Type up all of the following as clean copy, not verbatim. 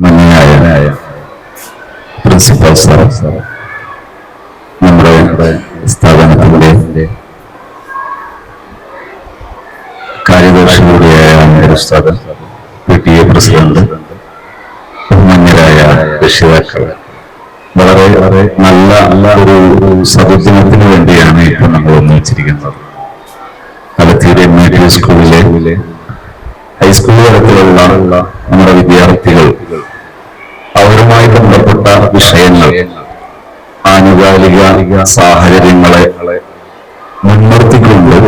മഞ്ഞയായ principal sir, നമ്മുടെ സ്ഥാപനത്തിന്റെ കാര്യദർശി കൂടിയായ ഉസ്താദ്, PTA പ്രസിഡന്റ്, ബഹുമാന്യരായ രക്ഷിതാക്കൾ, വളരെ നല്ല ഒരു സദുദ്യമത്തിന് വേണ്ടിയാണ് ഇപ്പൊ നമ്മൾ ഒന്നിച്ചിരിക്കുന്നത്. ആലത്തൂർ MIT സ്കൂളിലെ ഹൈസ്കൂൾ തലത്തിലുള്ള നമ്മുടെ വിദ്യാർത്ഥികൾ അവരുമായി ബന്ധപ്പെട്ട വിഷയങ്ങൾ, ആനുകാലിക സാഹചര്യങ്ങളെ മുൻനിർത്തിക്കൊണ്ട്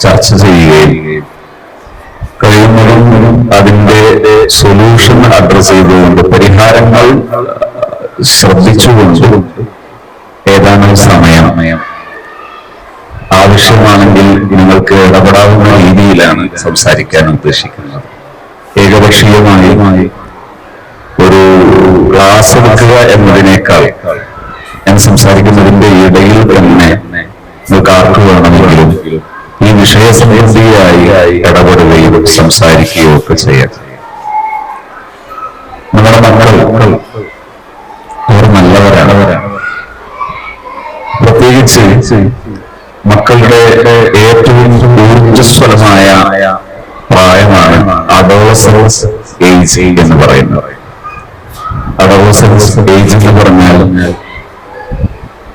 ചർച്ച ചെയ്യുകയും കഴിയുന്നതും അതിന്റെ സൊല്യൂഷൻ അഡ്രസ് ചെയ്തുകൊണ്ട് പരിഹാരങ്ങൾ ശ്രദ്ധിച്ചുകൊണ്ട് ഏതാനും സമയം ആവശ്യമാണെങ്കിൽ നിങ്ങൾക്ക് ഇടപെടാവുന്ന രീതിയിലാണ് സംസാരിക്കാൻ ഉദ്ദേശിക്കുന്നത്. ഏകപക്ഷീയമായി ഒരു ക്ലാസ് എടുക്കുക എന്നതിനേക്കാൾ ഞാൻ സംസാരിക്കുന്നതിന്റെ ഇടയിൽ തന്നെ നിങ്ങൾക്ക് ആർക്ക് വേണമെങ്കിലും ഈ വിഷയസംബന്ധിയായി ഇടപെടുകയും സംസാരിക്കുകയും ഒക്കെ ചെയ്യാം. നമ്മുടെ മക്കൾ അവർ നല്ലവരാണ്. പ്രത്യേകിച്ച് മക്കളുടെ ഏറ്റവും ഊർജ്ജസ്വലമായ പ്രായമാണ് അഡോളസൻസ് ഏജ് എന്ന് പറയുന്നത്. അഡോളസൻസ് ഏജ് എന്ന് പറഞ്ഞാൽ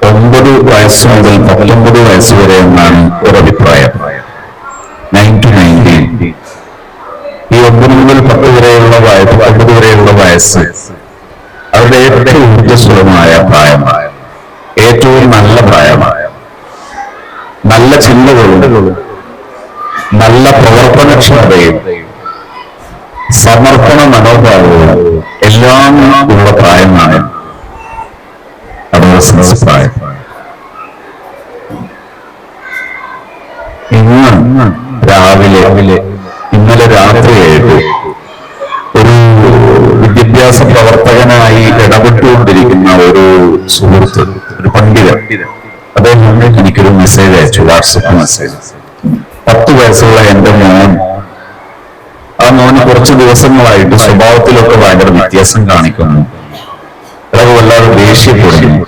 9 വയസ്സ് മുതൽ 19 വയസ്സ് വരെ എന്നാണ് ഒരഭിപ്രായം. 9 to 19. ഈ 9 മുതൽ 10 വരെയുള്ള വയസ്സ് അവരുടെ ഏറ്റവും ഊർജ്ജസ്വലമായ പ്രായമാണ്, ഏറ്റവും നല്ല പ്രായമാണ്. നല്ല ചിന്തകളും നല്ല പ്രവർത്തനക്ഷമതയും സമർപ്പണ മനോഭാവവും എല്ലാം ഉള്ള പ്രായമാണ് അഡോളസൻസ് പ്രായം. ഇന്നലെ രാത്രിയായിട്ട് ഒരു വിദ്യാഭ്യാസ പ്രവർത്തകനായി ഇടപെട്ടുകൊണ്ടിരിക്കുന്ന ഒരു സുഹൃത്ത്, ഒരു പണ്ഡിതൻ, അദ്ദേഹം എനിക്കൊരു മെസ്സേജ് അയച്ചു, വാട്സപ്പ് മെസ്സേജ്. 10 വയസ്സുള്ള എന്റെ മോൻ, ആ മോന് കുറച്ച് ദിവസങ്ങളായിട്ട് സ്വഭാവത്തിലൊക്കെ ഭയങ്കര വ്യത്യാസം കാണിക്കുന്നു. അതൊക്കെ വല്ലാതെ ദേഷ്യപ്പെടുന്നു,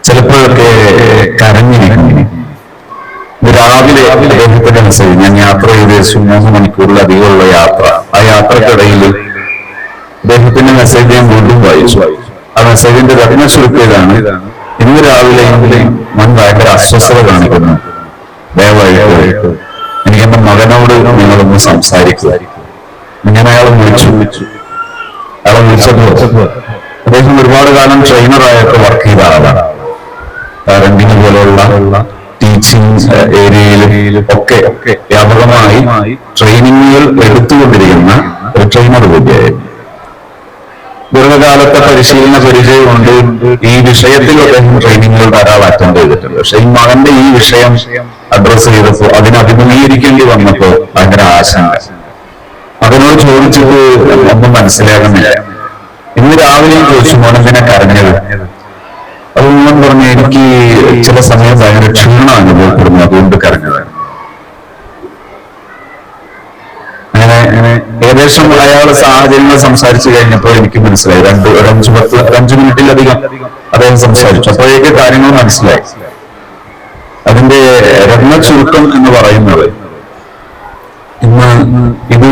ചിലപ്പോഴൊക്കെ കരഞ്ഞിരിക്കുന്നു. രാവിലെ അദ്ദേഹത്തിന്റെ മെസ്സേജ്, ഞാൻ യാത്ര ചെയ്ത് 3 മണിക്കൂറിലധികമുള്ള യാത്ര, ആ യാത്രക്കിടയിൽ അദ്ദേഹത്തിന്റെ മെസ്സേജ് ഞാൻ വീണ്ടും വായിച്ചു. ആ മെസ്സേജിന്റെ രത്ന ചുരുക്കിയതാണ്: ഇന്ന് രാവിലെ ഞാൻ ഭയങ്കര അസ്വസ്ഥത കാണിക്കുന്നു, ദയവായിട്ട് എനിക്ക് എന്റെ മകനോട് നിങ്ങളൊന്ന് സംസാരിക്കുക. ഞാൻ അയാളെ വിളിച്ചു. അയാളെ വിളിച്ചപ്പോൾ അദ്ദേഹം ഒരുപാട് കാലം ട്രെയിനറായിട്ട് വർക്ക് ചെയ്ത ആളാണ്. പാരന്റിങ് പോലെയുള്ള ടീച്ചിങ് ഏരിയയിൽ ഒക്കെ വ്യാപകമായി ട്രെയിനിങ്ങുകൾ എടുത്തുകൊണ്ടിരിക്കുന്ന ഒരു ട്രെയിനർ കൂടിയായിരുന്നു. ദീർഘകാലത്തെ പരിശീലന പരിചയം കൊണ്ട് ഈ വിഷയത്തിൽ അദ്ദേഹം ട്രെയിനിങ്ങുകൾ ധാരാളം അറ്റൻഡ് ചെയ്തിട്ടുണ്ട്. പക്ഷെ ഈ മകന്റെ ഈ വിഷയം അഡ്രസ് ചെയ്തപ്പോൾ, അതിനെ അഭിമുഖീകരിക്കേണ്ടി വന്നപ്പോൾ ഭയങ്കര ആശങ്ക. അതിനോട് ചോദിച്ചിട്ട് ഒന്നും മനസ്സിലാകുന്നില്ല. ഇന്ന് രാവിലെയും ചോദിച്ചു, മോനെന്തിനാ കരഞ്ഞത്? അത് ഞാൻ പറഞ്ഞു, എനിക്ക് ചില സമയം ഭയങ്കര ക്ഷീണം അനുഭവപ്പെടുന്നു, അതുകൊണ്ട് കരഞ്ഞതാണ്. അങ്ങനെ ഏകദേശം അയാൾ സാഹചര്യങ്ങൾ സംസാരിച്ചു കഴിഞ്ഞപ്പോൾ എനിക്ക് മനസ്സിലായി. 5 മിനിറ്റിലധികം അദ്ദേഹം സംസാരിച്ചു. അപ്പോഴേക്ക് കാര്യങ്ങൾ മനസ്സിലായി. അതിന്റെ രത്ന ചുരുക്കം എന്ന് പറയുന്നത്, ഇന്ന് ഇത്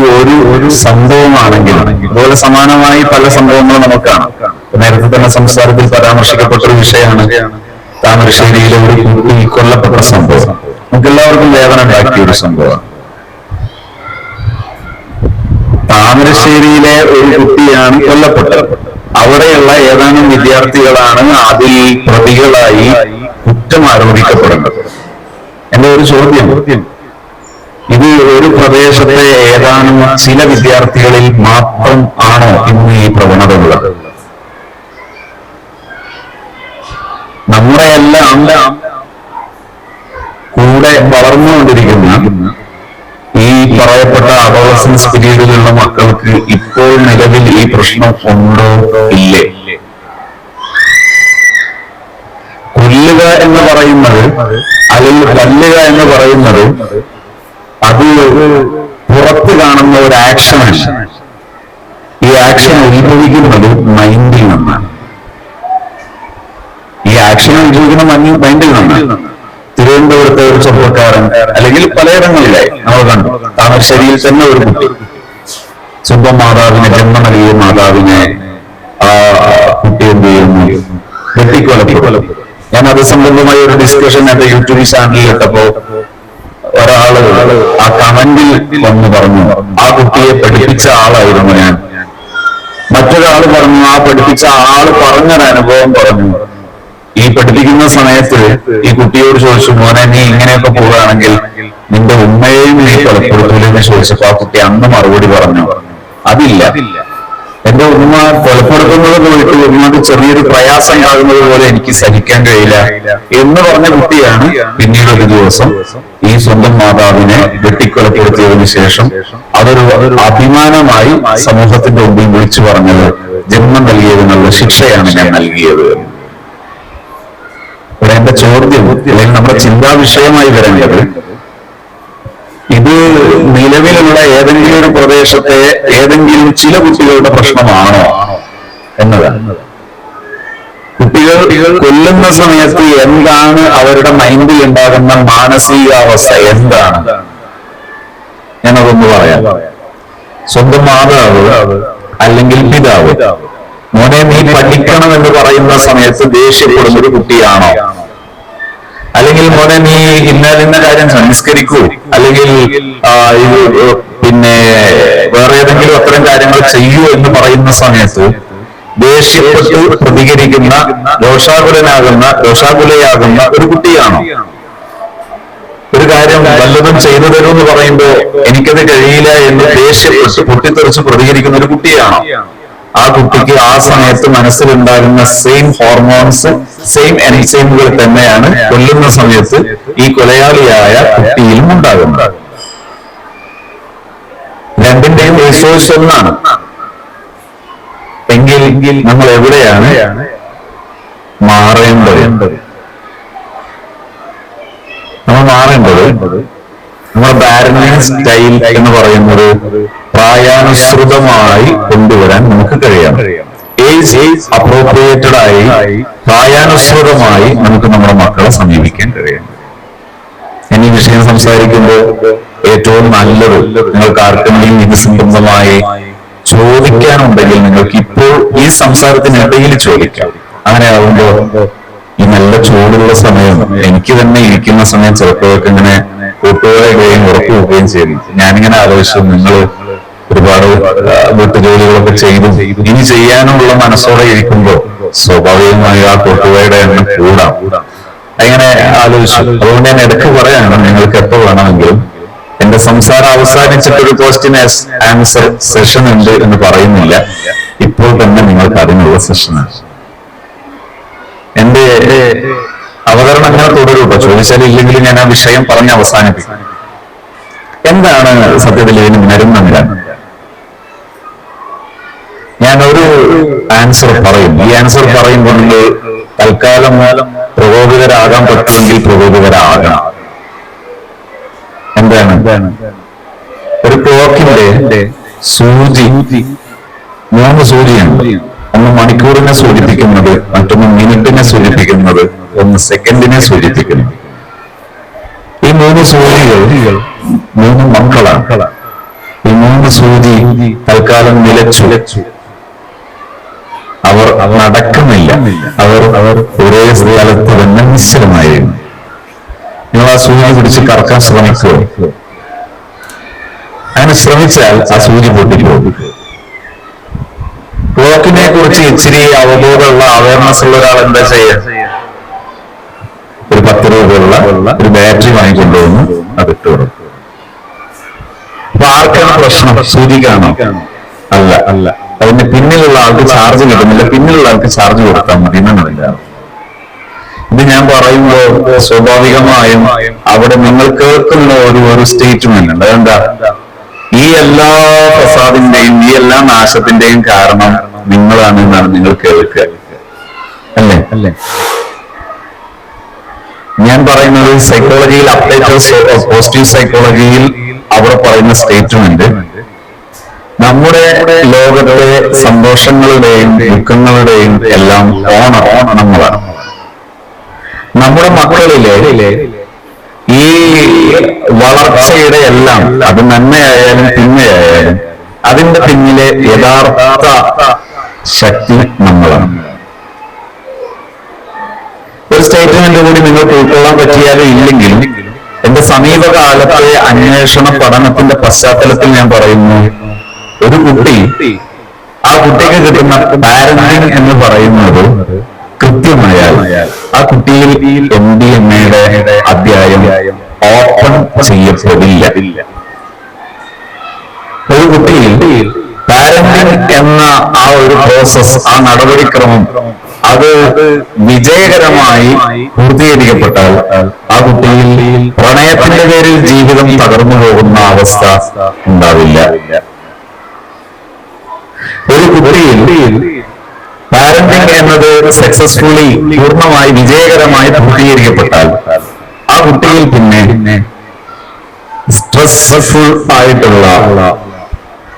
ഒരു സംഭവമാണെങ്കിൽ അതുപോലെ സമാനമായി പല സംഭവങ്ങളും നമുക്ക് കാണാം. നേരത്തെ തന്നെ സംസാരത്തിൽ പരാമർശിക്കപ്പെട്ട ഒരു വിഷയമാണ് താമരശ്ശേരിയിലെ ഒരു കുട്ടി കൊല്ലപ്പെട്ട സംഭവം. നമുക്ക് എല്ലാവർക്കും വേദന ഉണ്ടാക്കിയ ഒരു സംഭവമാണ്. താമരശ്ശേരിയിലെ ഒരു കുട്ടിയാണ് കൊല്ലപ്പെട്ടത്. അവിടെയുള്ള ഏതാനും വിദ്യാർത്ഥികളാണ് അതിൽ പ്രതികളായി കുറ്റം ആരോപിക്കപ്പെടുന്നത്. എന്റെ ഒരു ചോദ്യം, ഇത് ഒരു പ്രദേശത്തെ ഏതാനും ചില വിദ്യാർത്ഥികളിൽ മാത്രം ആണോ ഇന്ന് ഈ പ്രവണത ഉള്ളത്? നമ്മളെല്ലാം കൂടെ വളർന്നുകൊണ്ടിരിക്കുന്ന ഈ പറയപ്പെട്ട അഡോളസൻസ് പീരീഡിലുള്ള മക്കൾക്ക് ഇപ്പോൾ നിലവിൽ ഈ പ്രശ്നം ഉണ്ടോ ഇല്ലേ? കൊല്ലുക എന്ന് പറയുന്നത്, അല്ലെങ്കിൽ കൊല്ലുക എന്ന് പറയുന്നത്, അത് പുറത്ത് കാണുന്ന ഒരു ആക്ഷനാണ്. ഈ ആക്ഷൻ ഉത്ഭവിക്കുന്നത് മൈൻഡിൽ നിന്നാണ്. ഈ ആക്ഷൻ ഉത്ഭവിക്കുന്ന മൈൻഡിൽ നിന്നാണ്. തിരുവനന്തപുരത്തെ ഒരു ചെറുപ്പക്കാരൻ, അല്ലെങ്കിൽ പലയിടങ്ങളിലായി നമ്മൾ കണ്ടു, താമരശ്ശേരിയിൽ തന്നെ ഒരു കുട്ടി സ്വന്തം മാതാവിനെ, ജന്മം നൽകിയ മാതാവിനെ ആ കുട്ടി എന്ത് ചെയ്യുന്നു, വെട്ടിക്കൊലപ്പെടും. ഞാൻ അത് സംബന്ധമായ ഒരു ഡിസ്കഷൻ എന്റെ യൂട്യൂബ് ചാനലിൽ ഇട്ടപ്പോ ഒരാള് ആ കമന്റിൽ വന്ന് പറഞ്ഞു, ആ കുട്ടിയെ പഠിപ്പിച്ച ആളായിരുന്നു ഞാൻ. മറ്റൊരാൾ പറഞ്ഞു, ആ പഠിപ്പിച്ച ആള് പറഞ്ഞൊരനുഭവം പറഞ്ഞു. ഈ പഠിപ്പിക്കുന്ന സമയത്ത് ഈ കുട്ടിയോട് ചോദിച്ചു, മോനെ നീ ഇങ്ങനെയൊക്കെ പോവുകയാണെങ്കിൽ നിന്റെ ഉമ്മയെയും നീ കൊലപ്പെടുത്തൂലെന്ന് ചോദിച്ചപ്പോ ആ കുട്ടി അന്ന് മറുപടി പറഞ്ഞു, അതില്ല, എന്റെ ഉമ്മ കൊലപ്പെടുത്തുന്നത് പോയിട്ട് ഉമ്മക്ക് ചെറിയൊരു പ്രയാസം ഉണ്ടാകുന്നത് പോലെ എനിക്ക് സഹിക്കാൻ കഴിയില്ല എന്ന് പറഞ്ഞ കുട്ടിയാണ് പിന്നീട് ഒരു ദിവസം ഈ സ്വന്തം മാതാവിനെ വെട്ടിക്കൊലപ്പെടുത്തിയതിനു ശേഷം അതൊരു അഭിമാനമായി സമൂഹത്തിന്റെ മുമ്പിൽ വിളിച്ചു പറഞ്ഞത്, ജന്മം നൽകിയതിനുള്ള ശിക്ഷയാണ് ഞാൻ നൽകിയത്. ഇവിടെ എന്റെ ചോദ്യം, അല്ലെങ്കിൽ നമ്മുടെ ചിന്താ വിഷയമായി വരേണ്ടത്, ഇത് നിലവിലുള്ള ഏതെങ്കിലും ഒരു പ്രദേശത്തെ ഏതെങ്കിലും ചില കുട്ടികളുടെ പ്രശ്നമാണോ എന്നതാണ്. കുട്ടികൾ കൊല്ലുന്ന സമയത്ത് എന്താണ് അവരുടെ മൈൻഡിൽ ഉണ്ടാകുന്ന മാനസികാവസ്ഥ, എന്താണ്? ഞാനതൊന്ന് പറയാം. സ്വന്തം മാതാവ് അല്ലെങ്കിൽ പിതാവ് മോനെ നീ പഠിക്കണം എന്ന് പറയുന്ന സമയത്ത് ദേഷ്യപ്പെടുന്ന ഒരു കുട്ടിയാണോ? അല്ലെങ്കിൽ മോനെ നീ ഇന്ന കാര്യം സംസ്കരിക്കൂ, അല്ലെങ്കിൽ പിന്നെ വേറെ ഏതെങ്കിലും അത്തരം കാര്യങ്ങൾ ചെയ്യൂ എന്ന് പറയുന്ന സമയത്ത് ദേഷ്യപ്പെട്ട് പ്രതികരിക്കുന്ന രോഷാകുലയാകുന്ന ഒരു കുട്ടിയാണോ? ഒരു കാര്യം വല്ലതും ചെയ്തു തരൂ എന്ന് പറയുമ്പോ എനിക്കത് കഴിയില്ല എന്ന് ദേഷ്യപ്പെട്ട് പൊട്ടിത്തെറിച്ച് പ്രതികരിക്കുന്ന ഒരു കുട്ടിയാണോ? ആ കുട്ടിക്ക് ആ സമയത്ത് മനസ്സിലുണ്ടാകുന്ന സെയിം ഹോർമോൺസ്, സെയിം എൻസൈമുകൾ തന്നെയാണ് കൊല്ലുന്ന സമയത്ത് ഈ കൊലയാളിയായ കുട്ടിയിലും ഉണ്ടാകുന്നത്. രണ്ടിന്റെയും റിസോഴ്സ് ഒന്നാണ്. എങ്കിൽ നമ്മൾ എവിടെയാണ് മാറേണ്ടത്? നമ്മൾ മാറേണ്ടത് നമ്മുടെ പാരന്റിംഗ് സ്റ്റൈൽ എന്ന് പറയുന്നത് പ്രായാനുസൃതമായി കൊണ്ടുവരാൻ നമുക്ക് കഴിയണം. ഏജ് അപ്രോപ്രിയേറ്റഡ് ആയി പ്രായാനുസൃതമായി നമുക്ക് നമ്മുടെ മക്കളെ സമീപിക്കാൻ കഴിയണം. ഞാൻ ഈ വിഷയം സംസാരിക്കുമ്പോൾ ഏറ്റവും നല്ലത് നിങ്ങൾക്ക് ആർക്കെങ്കിലും ഇത് സംബന്ധമായി ചോദിക്കാനുണ്ടെങ്കിൽ നിങ്ങൾക്ക് ഇപ്പോൾ ഈ സംസാരത്തിനിടയിൽ ചോദിക്കാം. അങ്ങനെ ആവുമ്പോൾ ഈ നല്ല ചൂടുള്ള സമയം, എനിക്ക് തന്നെ ഇരിക്കുന്ന സമയം ചിലപ്പോഴൊക്കെ ഇങ്ങനെ കൂട്ടുകാരുടെയും ഉറപ്പ് പോവുകയും ചെയ്തു. ഞാനിങ്ങനെ ആലോചിച്ചു, നിങ്ങൾ ഒരുപാട് വീട്ടുജോലികളൊക്കെ ചെയ്തു ഇനി ചെയ്യാനുള്ള മനസ്സോടെ ഇരിക്കുമ്പോൾ സ്വാഭാവികമായി ആ കൂട്ടുകാരുടെ എണ്ണം കൂടാം. അങ്ങനെ ആലോചിച്ചു. അതുകൊണ്ട് ഞാൻ ഇടയ്ക്ക് പറയാണ്, നിങ്ങൾക്ക് എപ്പോൾ വേണമെങ്കിലും എന്റെ സംസാരം അവസാനിച്ചിട്ടൊരു ക്വസ്റ്റ്യൻ ആൻസർ സെഷൻ ഉണ്ട് എന്ന് പറയുന്നില്ല, ഇപ്പോൾ തന്നെ നിങ്ങൾക്ക് അതിനുള്ള സെഷനാണ്. എന്റെ അവതരണം അങ്ങനെ തുടരും. ചോദിച്ചാൽ ഇല്ലെങ്കിലും ഞാൻ ആ വിഷയം പറഞ്ഞ് അവസാനിപ്പിക്കും. എന്താണ് സത്യത്തിൽ ഇതിന് മരുന്നെന്ന് ഞാനൊരു ആൻസർ പറയും. ഈ ആൻസർ പറയുമ്പോൾ നിങ്ങൾ തൽക്കാലം പ്രകോപിതരാകാൻ പറ്റുമെങ്കിൽ പ്രകോപിതരാകണം. എന്താണ്? ഒരു ക്ലോക്കിന്റെ സൂചി 3 സൂചിയുണ്ട്. ഒന്ന് മണിക്കൂറിനെ സൂചിപ്പിക്കുന്നത്, മറ്റൊന്ന് മിനിറ്റിനെ സൂചിപ്പിക്കുന്നത്, ഒന്ന് സെക്കൻഡിനെ സൂചിപ്പിക്കുന്നത്. ഈ 3 സൂചികൾ 3 മക്കളാണ്. ഈ 3 സൂചി തൽക്കാലം നിലച്ചു. അവർ നടക്കുന്നില്ല. അവർ ഒരേ സ്ഥലത്ത് തന്നെ നിശ്ചലമായിരുന്നു. നിങ്ങൾ ആ സൂചി പിടിച്ച് കറക്കാൻ ശ്രമിക്കുക. അങ്ങനെ ശ്രമിച്ചാൽ ആ സൂചി പൊട്ടിപ്പോകും. ക്ലോക്കിനെ കുറിച്ച് ഇച്ചിരി അവബോധമുള്ള അവയർനെസ് ഉള്ള ഒരാൾ എന്താ ചെയ്യുക? ഒരു 10 രൂപയുള്ള ഒരു ബാറ്ററി വാങ്ങിക്കൊണ്ടുവന്ന് അതിട്ട് കൊടുക്കും. അപ്പൊ ആർക്കാണ് പ്രശ്നം? സൂചിക്കാണോ? അല്ല. അതിന്റെ പിന്നിലുള്ള ആൾക്ക് ചാർജ് കിട്ടുന്നില്ല. പിന്നിലുള്ള ആൾക്ക് ചാർജ് കൊടുത്താൽ മതി എന്നാണ്. ഇത് ഞാൻ പറയുമ്പോൾ സ്വാഭാവികമായും അവിടെ നിങ്ങൾ കേൾക്കുന്ന ഒരു സ്റ്റേറ്റ്മെന്റ് ഉണ്ട്. അതെന്താ? ഈ എല്ലാ ഫസാദിന്റെയും ഈ എല്ലാ നാശത്തിന്റെയും കാരണം നിങ്ങളാണ് എന്നാണ് നിങ്ങൾ കേൾക്കുക, അല്ലേ? ഞാൻ പറയുന്നത് സൈക്കോളജിയിൽ അപ്ഡേറ്റേഴ്സ് പോസിറ്റീവ് സൈക്കോളജിയിൽ അവിടെ പറയുന്ന സ്റ്റേറ്റ്മെന്റ്, നമ്മുടെ ലോകത്തെ സന്തോഷങ്ങളുടെയും ദുഃഖങ്ങളുടെയും എല്ലാം ഓണങ്ങളാണ്. നമ്മുടെ മക്കളിലെ ഈ വളർച്ചയുടെ എല്ലാം, അത് നന്മയായാലും തിന്മയായാലും, അതിന്റെ പിന്നിലെ യഥാർത്ഥ ശക്തി നമ്മളാണ്. ഒരു സ്റ്റേറ്റ്മെന്റ് കൂടി നിങ്ങൾക്ക് ഉൾക്കൊള്ളാൻ പറ്റിയാലും ഇല്ലെങ്കിലും എന്റെ സമീപകാലത്തെ അന്വേഷണ പഠനത്തിന്റെ പശ്ചാത്തലത്തിൽ ഞാൻ പറയുന്നു, ഒരു കുട്ടി, ആ കുട്ടിക്ക് കിട്ടുന്ന പാരന്റിങ് എന്ന് പറയുന്നത് കൃത്യമായാൽ ആ കുട്ടിയിൽ MDMA അധ്യായം ഓപ്പൺ ചെയ്യപ്പെടില്ല. ഒരു കുട്ടിയിൽ പാരന്റിങ് എന്ന ആ ഒരു പ്രോസസ്, ആ നടപടിക്രമം അത് വിജയകരമായി പൂർത്തീകരിക്കപ്പെട്ടാൽ ആ കുട്ടിയിൽ പ്രണയത്തിന്റെ പേരിൽ ജീവിതം തകർന്നു പോകുന്ന അവസ്ഥ ഉണ്ടാവില്ല. ഒരു കുട്ടിയിൽ പാരന്റിങ് എന്നത് സക്സസ്ഫുള്ളി, പൂർണ്ണമായി വിജയകരമായി പൂർത്തീകരിക്കപ്പെട്ടാൽ ആ കുട്ടിയിൽ പിന്നെ സ്ട്രെസ്ഫുൾ ആയിട്ടുള്ള,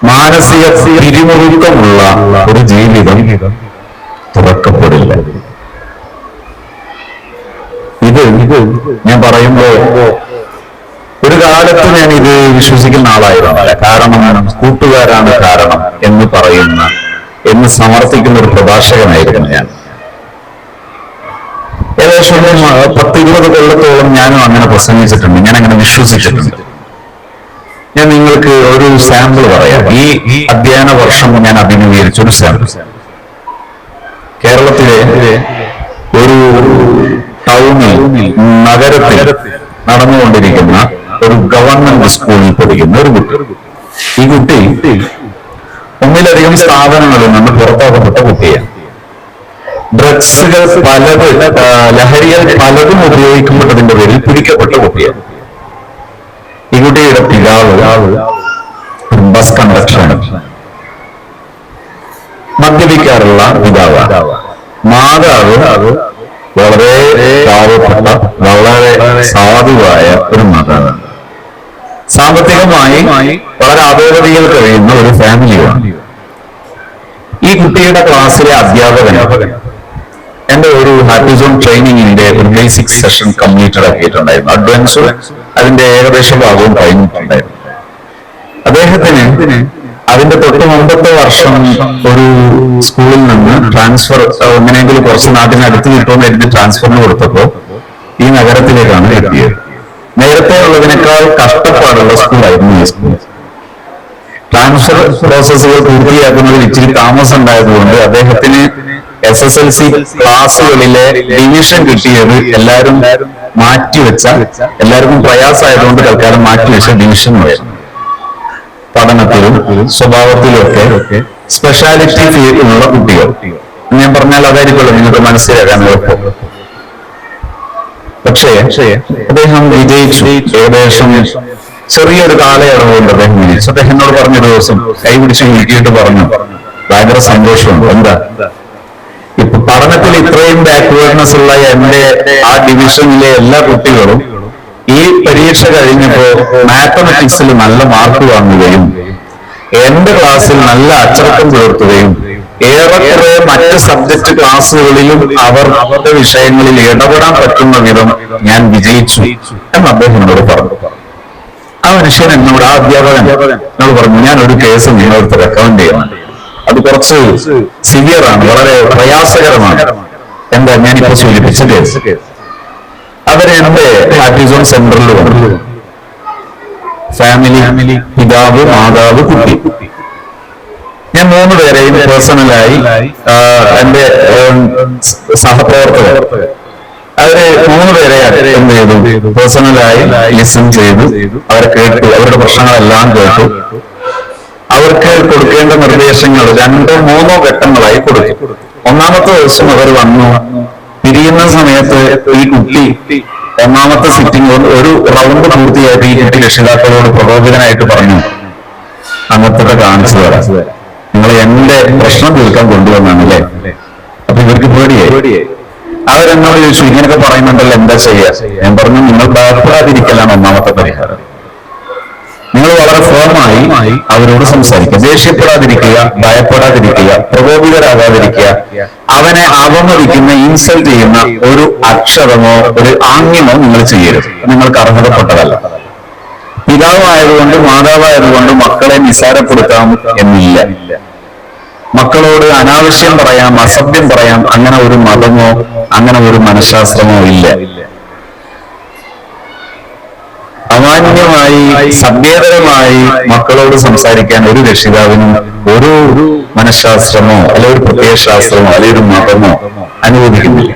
മാനസിക പിരിമുറുക്കമുള്ള ഒരു ജീവിതം തുറക്കപ്പെടില്ല. ഇത് ഞാൻ പറയുമ്പോ ഒരു കാലത്ത് ഞാൻ ഇത് വിശ്വസിക്കുന്ന ആളായിരുന്നില്ല. കാരണം കൂട്ടുകാരാണ് കാരണം എന്ന് സമർത്ഥിക്കുന്ന ഒരു പ്രഭാഷകനായിരുന്നു ഞാൻ. ഏകദേശം 10-20 കൊല്ലത്തോളം ഞാനും അങ്ങനെ പ്രസംഗിച്ചിട്ടുണ്ട്, ഞാൻ അങ്ങനെ വിശ്വസിച്ചിട്ടുണ്ട്. ഞാൻ നിങ്ങൾക്ക് ഒരു സാമ്പിൾ പറയാം. ഈ അധ്യയന വർഷം ഞാൻ അഭിമുഖീകരിച്ച ഒരു സാമ്പിൾ. കേരളത്തിലെ ഒരു ടൗണിൽ, നഗരത്തിൽ നടന്നുകൊണ്ടിരിക്കുന്ന ഒരു ഗവൺമെന്റ് സ്കൂളിൽ പഠിക്കുന്ന ഒരു കുട്ടി. ഈ കുട്ടി ഒന്നിലധികം സ്ഥാപനങ്ങളിൽ നിന്ന് പുറത്താക്കപ്പെട്ട കുട്ടിയാണ്. ഡ്രഗ്സുകൾ ലഹരികൾ പലതും ഉപയോഗിക്കപ്പെട്ടതിന്റെ പേരിൽ പിടിക്കപ്പെട്ട കുട്ടിയാണ്. ഈ കുട്ടിയുടെ പിതാവ് ബസ് കണ്ടക്ടറാണ്, മദ്യപിക്കാറുള്ള പിതാവാണ്. മാതാവ് വളരെ പാവപ്പെട്ട, വളരെ സാധുവായ ഒരു മാതാവാണ്. സാമ്പത്തികമായി വളരെ അധോഗതിയിൽ കഴിയുന്ന ഒരു ഫാമിലിയാണ്. ഈ കുട്ടിയുടെ ക്ലാസ്സിലെ അധ്യാപകൻ എന്റെ ഒരു ഹാപ്പി സോൺ ട്രെയിനിങ്ങിന്റെ ഒരു ബേസിക് സെഷൻ കംപ്ലീറ്റഡ് ആക്കിയിട്ടുണ്ടായിരുന്നു. അഡ്വാൻസ് അതിന്റെ ഏകദേശ ഭാഗവും കഴിഞ്ഞിട്ടുണ്ടായിരുന്നു. അദ്ദേഹത്തിന് അതിന്റെ തൊട്ട് മുമ്പത്തെ വർഷം ഒരു സ്കൂളിൽ നിന്ന് ട്രാൻസ്ഫർ, എങ്ങനെയെങ്കിലും കുറച്ച് നാട്ടിനടുത്ത് കിട്ടുമെന്ന് ട്രാൻസ്ഫറിന് കൊടുത്തപ്പോ ഈ നഗരത്തിലേക്കാണ് എത്തിയത്. നേരത്തെ ഉള്ളതിനേക്കാൾ കഷ്ടപ്പാടുള്ള സ്കൂളായിരുന്നു ഈ സ്കൂൾ. ട്രാൻസ്ഫർ പ്രോസസ്സുകൾ പൂർത്തിയാക്കുന്നതിൽ ഇച്ചിരി താമസം ഉണ്ടായതുകൊണ്ട് അദ്ദേഹത്തിന് SSLC ക്ലാസ്സുകളിലെ ഡിവിഷൻ കിട്ടിയത് എല്ലാവർക്കും പ്രയാസമായതുകൊണ്ട് തൽക്കാലം മാറ്റിവെച്ച ഡിവിഷൻ ആയിരുന്നു. പഠനത്തിലും സ്വഭാവത്തിലും ഒക്കെ സ്പെഷ്യാലിറ്റി ഫീൽഡിലുള്ള കുട്ടികൾ, ഞാൻ പറഞ്ഞാൽ അതായിരിക്കുമല്ലോ നിങ്ങൾക്ക് മനസ്സിലാക്കാൻ എളുപ്പം. പക്ഷേ അദ്ദേഹം വിജയിച്ചു. ഏകദേശം ചെറിയൊരു കാലയളവ് കൊണ്ട് അദ്ദേഹം വിജയിച്ചു. അദ്ദേഹം എന്നോട് പറഞ്ഞൊരു ദിവസം കൈ പിടിച്ച് നീക്കിയിട്ട് പറഞ്ഞു, ഭയങ്കര സന്തോഷമുണ്ട്. എന്താ, ഇപ്പൊ പഠനത്തിൽ ഇത്രയും ബാക്ക്വേർഡ്നെസ് ഉള്ള എന്റെ ആ ഡിവിഷനിലെ എല്ലാ കുട്ടികളും ഈ പരീക്ഷ കഴിഞ്ഞപ്പോ മാത്തമാറ്റിക്സിൽ നല്ല മാർക്ക് വാങ്ങുകയും എന്റെ ക്ലാസ്സിൽ നല്ല അച്ചടക്കം പുലർത്തുകയും ഏറെക്കുറെ മറ്റ് സബ്ജക്ട് ക്ലാസ്സുകളിലും അവരുടെ വിഷയങ്ങളിൽ ഇടപെടാൻ പറ്റുന്ന വിധം ഞാൻ വിജയിച്ചു എന്ന് അദ്ദേഹം എന്നോട് പറഞ്ഞു. ആ മനുഷ്യൻ എന്നോട്, ആ അധ്യാപകൻ എന്നോട് പറഞ്ഞു, ഞാൻ ഒരു കേസ് നിങ്ങളടുത്ത് റെക്കമെൻഡ് ചെയ്യണം. അത് കുറച്ച് സിവിയർ ആണ്, വളരെ പ്രയാസകരമാണ്. എന്താ, ഞാനിപ്പോ സൂചിപ്പിച്ച കേസ്. അവരെ എന്റെ ഹാപ്പി സോൺ സെന്ററിൽ വന്നു. ഫാമിലി, പിതാവ്, മാതാവ്, കുട്ടി. ഞാൻ 3 പേരെയും പേഴ്സണലായി, എന്റെ സഹപ്രവർത്തകർ, അവര് 3 പേരെ എന്ത് ചെയ്തു, പേഴ്സണലായി ലിസൺ ചെയ്തു, അവരെ കേട്ടു, അവരുടെ പ്രശ്നങ്ങളെല്ലാം കേട്ടു. അവർക്ക് കൊടുക്കേണ്ട നിർദ്ദേശങ്ങൾ 2-3 ഘട്ടങ്ങളായി കൊടുത്തു. 1ാമത്തെ ദിവസം അവർ വന്നു. പിരിയുന്ന സമയത്ത് ഈ കുട്ടി 1ാമത്തെ സിറ്റിംഗ് ഒരു റൗണ്ട് പൂർത്തിയായിട്ട് ഈ കുട്ടി രക്ഷിതാക്കളോട് പ്രകോപിതനായിട്ട് പറഞ്ഞു, അങ്ങനത്തെ കാണിച്ചു തരാം, നിങ്ങൾ എന്റെ പ്രശ്നം തീർക്കാൻ കൊണ്ടുവന്നാണല്ലേ. അപ്പൊ ഇവർക്ക് പേടിയായി. അവരെന്നോട് ചോദിച്ചു, ഇങ്ങനെയൊക്കെ പറയുന്നുണ്ടല്ലോ, എന്താ ചെയ്യാ? ഞാൻ പറഞ്ഞു, നിങ്ങൾ ഭയപ്പെടാതിരിക്കലാണ് 1ാമത്തെ പരിഹാരം. നിങ്ങൾ വളരെ ഫേമായി അവരോട് സംസാരിക്കുക. ദേഷ്യപ്പെടാതിരിക്കുക, ഭയപ്പെടാതിരിക്കുക, പ്രകോപിതരാകാതിരിക്കുക. അവനെ അവമതിക്കുന്ന, ഇൻസൾട്ട് ചെയ്യുന്ന ഒരു അക്ഷരമോ ഒരു ആംഗ്യമോ നിങ്ങൾ ചെയ്യരുത്. നിങ്ങൾക്ക് അർഹതപ്പെട്ടതല്ല. പിതാവായതുകൊണ്ട് മാതാവായതുകൊണ്ട് മക്കളെ നിസ്സാരപ്പെടുത്താം എന്നില്ല. മക്കളോട് അനാവശ്യം പറയാം, അസഭ്യം പറയാം, അങ്ങനെ ഒരു മതമോ അങ്ങനെ ഒരു മനഃശാസ്ത്രമോ ഇല്ല. അമാന്യമായി സഭ്യതരമായി മക്കളോട് സംസാരിക്കാൻ ഒരു രക്ഷിതാവിനും ഒരു മനഃശാസ്ത്രമോ അല്ലെ ഒരു പ്രത്യയശാസ്ത്രമോ അല്ലെ ഒരു മതമോ അനുവദിക്കുന്നില്ല.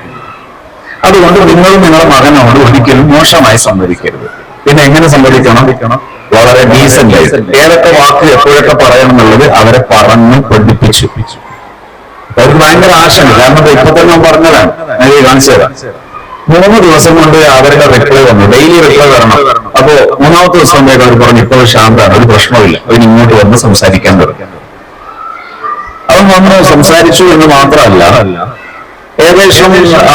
അതുകൊണ്ട് നിങ്ങളും നിങ്ങളുടെ മകനോട് ഒരിക്കലും മോശമായി സംവദിക്കരുത്. പിന്നെ എങ്ങനെ സംവദിക്കണം? വളരെ ഡീസന്റ് ആയിട്ട് ഏതൊക്കെ വാക്ക് എപ്പോഴൊക്കെ പറയണം എന്നുള്ളത് അവരെ പറഞ്ഞ് പഠിപ്പിച്ചു. അവർക്ക് ഭയങ്കര ആശങ്ക. കാരണം ഇപ്പൊ തന്നെ ഞാൻ പറഞ്ഞതാണ്, ഞാൻ കാണിച്ചു തരാം. 3 ദിവസം കൊണ്ട് അവരുടെ റിപ്ലൈ വന്നു, ഡെയിലി റിപ്ലൈ വരണം. അപ്പോ 3ാമത്തെ ദിവസം അവർ പറഞ്ഞു ഇപ്പോൾ ശാന്താണ്, ഒരു പ്രശ്നമില്ല, അവന് ഇങ്ങോട്ട് വന്ന് സംസാരിക്കാൻ തുടങ്ങി. അവൻ വന്ന് സംസാരിച്ചു എന്ന് മാത്രമല്ല, ഏകദേശം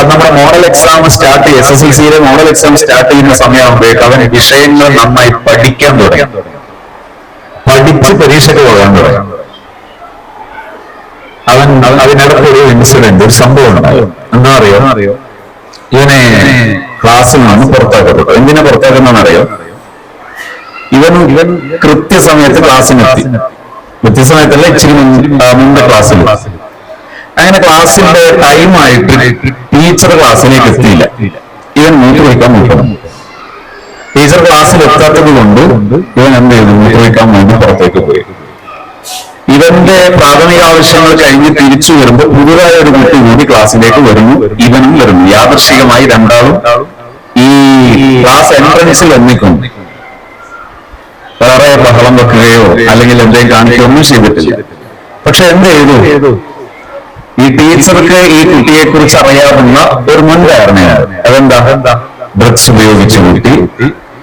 നമ്മുടെ മോഡൽ എക്സാം സ്റ്റാർട്ട് ചെയ്യും, SSLCയിലെ മോഡൽ എക്സാം സ്റ്റാർട്ട് ചെയ്യുന്ന സമയമാകുമ്പോഴേക്ക് അവൻ വിഷയങ്ങൾ നന്നായി പഠിക്കാൻ തുടങ്ങി. പഠിച്ച് പരീക്ഷയ്ക്ക് പോകാൻ തുടങ്ങി. അതിനിടയ്ക്ക് ഒരു ഇൻസിഡന്റ്, ഒരു സംഭവം ഉണ്ടാവും. എന്താ അറിയോ? ഇവനെ ക്ലാസ്സിൽ നിന്ന് പുറത്താക്കപ്പെട്ടു. എന്തിനാ പുറത്താക്കുന്നറിയോ? ഇവൻ കൃത്യസമയത്ത് ക്ലാസ്സിനെത്തി. കൃത്യസമയത്തല്ല, ഇച്ചിരി മുമ്പ് ക്ലാസ്സിൽ. അങ്ങനെ ക്ലാസ്സിന്റെ ടൈമായിട്ട് ടീച്ചർ ക്ലാസ്സിലേക്ക് എത്തിയില്ല. ഇവൻ മൂത്രമൊഴിക്കാൻ നോക്കണം. ടീച്ചർ ക്ലാസ്സിൽ എത്താത്തത് കൊണ്ട് ഇവൻ എന്ത് ചെയ്തു? മൂത്രമൊഴിക്കാൻ വേണ്ടി പുറത്തേക്ക് പോയി. ഇവന്റെ പ്രാഥമിക ആവശ്യങ്ങൾ കഴിഞ്ഞ് തിരിച്ചു വരുമ്പോൾ പുതുതായ ഒരു കുട്ടി കൂടി ക്ലാസ്സിലേക്ക് വരുന്നു, ഇവനും വരുന്നു. യാദൃശ്ചികമായി രണ്ടാളും ഈ ക്ലാസ് എൻട്രൻസിൽ വന്നിക്കുന്നു. വേറെ ബഹളം വെക്കുകയോ അല്ലെങ്കിൽ എന്തെങ്കിലും കാണിക്കുകയോ ഒന്നും ചെയ്തിട്ടില്ല. പക്ഷെ എന്ത് ചെയ്തു? ഈ ടീച്ചർക്ക് ഈ കുട്ടിയെ കുറിച്ച് അറിയാവുന്ന ഒരു മുൻധാരണയാണ്. അതെന്താ? ഡ്രഗ്സ് ഉപയോഗിച്ച കുട്ടി,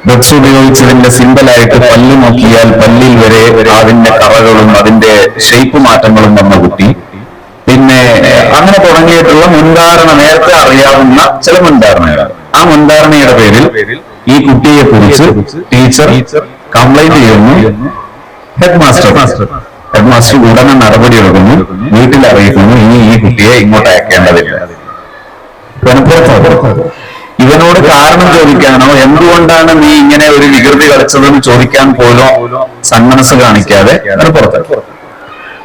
ഡ്രഗ്സ് ഉപയോഗിച്ചതിന്റെ സിമ്പലായിട്ട് പല്ല് നോക്കിയാൽ പല്ലിൽ വരെ അതിന്റെ കറകളും അതിന്റെ ഷേപ്പ് മാറ്റങ്ങളും വന്ന കുട്ടി. പിന്നെ അങ്ങനെ തുടങ്ങിയിട്ടുള്ള മുൻധാരണ, നേരത്തെ അറിയാവുന്ന ചില മുൻധാരണകൾ. ആ മുൻധാരണയുടെ പേരിൽ ഈ കുട്ടിയെ കുറിച്ച് ടീച്ചർ കംപ്ലൈന്റ് ചെയ്യുന്നു. ഹെഡ് മാസ്റ്റർ ഉടനെ നടപടിയെടുക്കുന്നു, വീട്ടിൽ അറിയിക്കുന്നു, ഇനി ഈ കുട്ടിയെ ഇങ്ങോട്ട് അയക്കേണ്ടതില്ല. ഇവനോട് കാരണം ചോദിക്കാനോ എന്തുകൊണ്ടാണ് നീ ഇങ്ങനെ ഒരു വികൃതി കളിച്ചതെന്ന് ചോദിക്കാൻ പോലോ സന്മനസ് കാണിക്കാതെ അവന് പുറത്തു.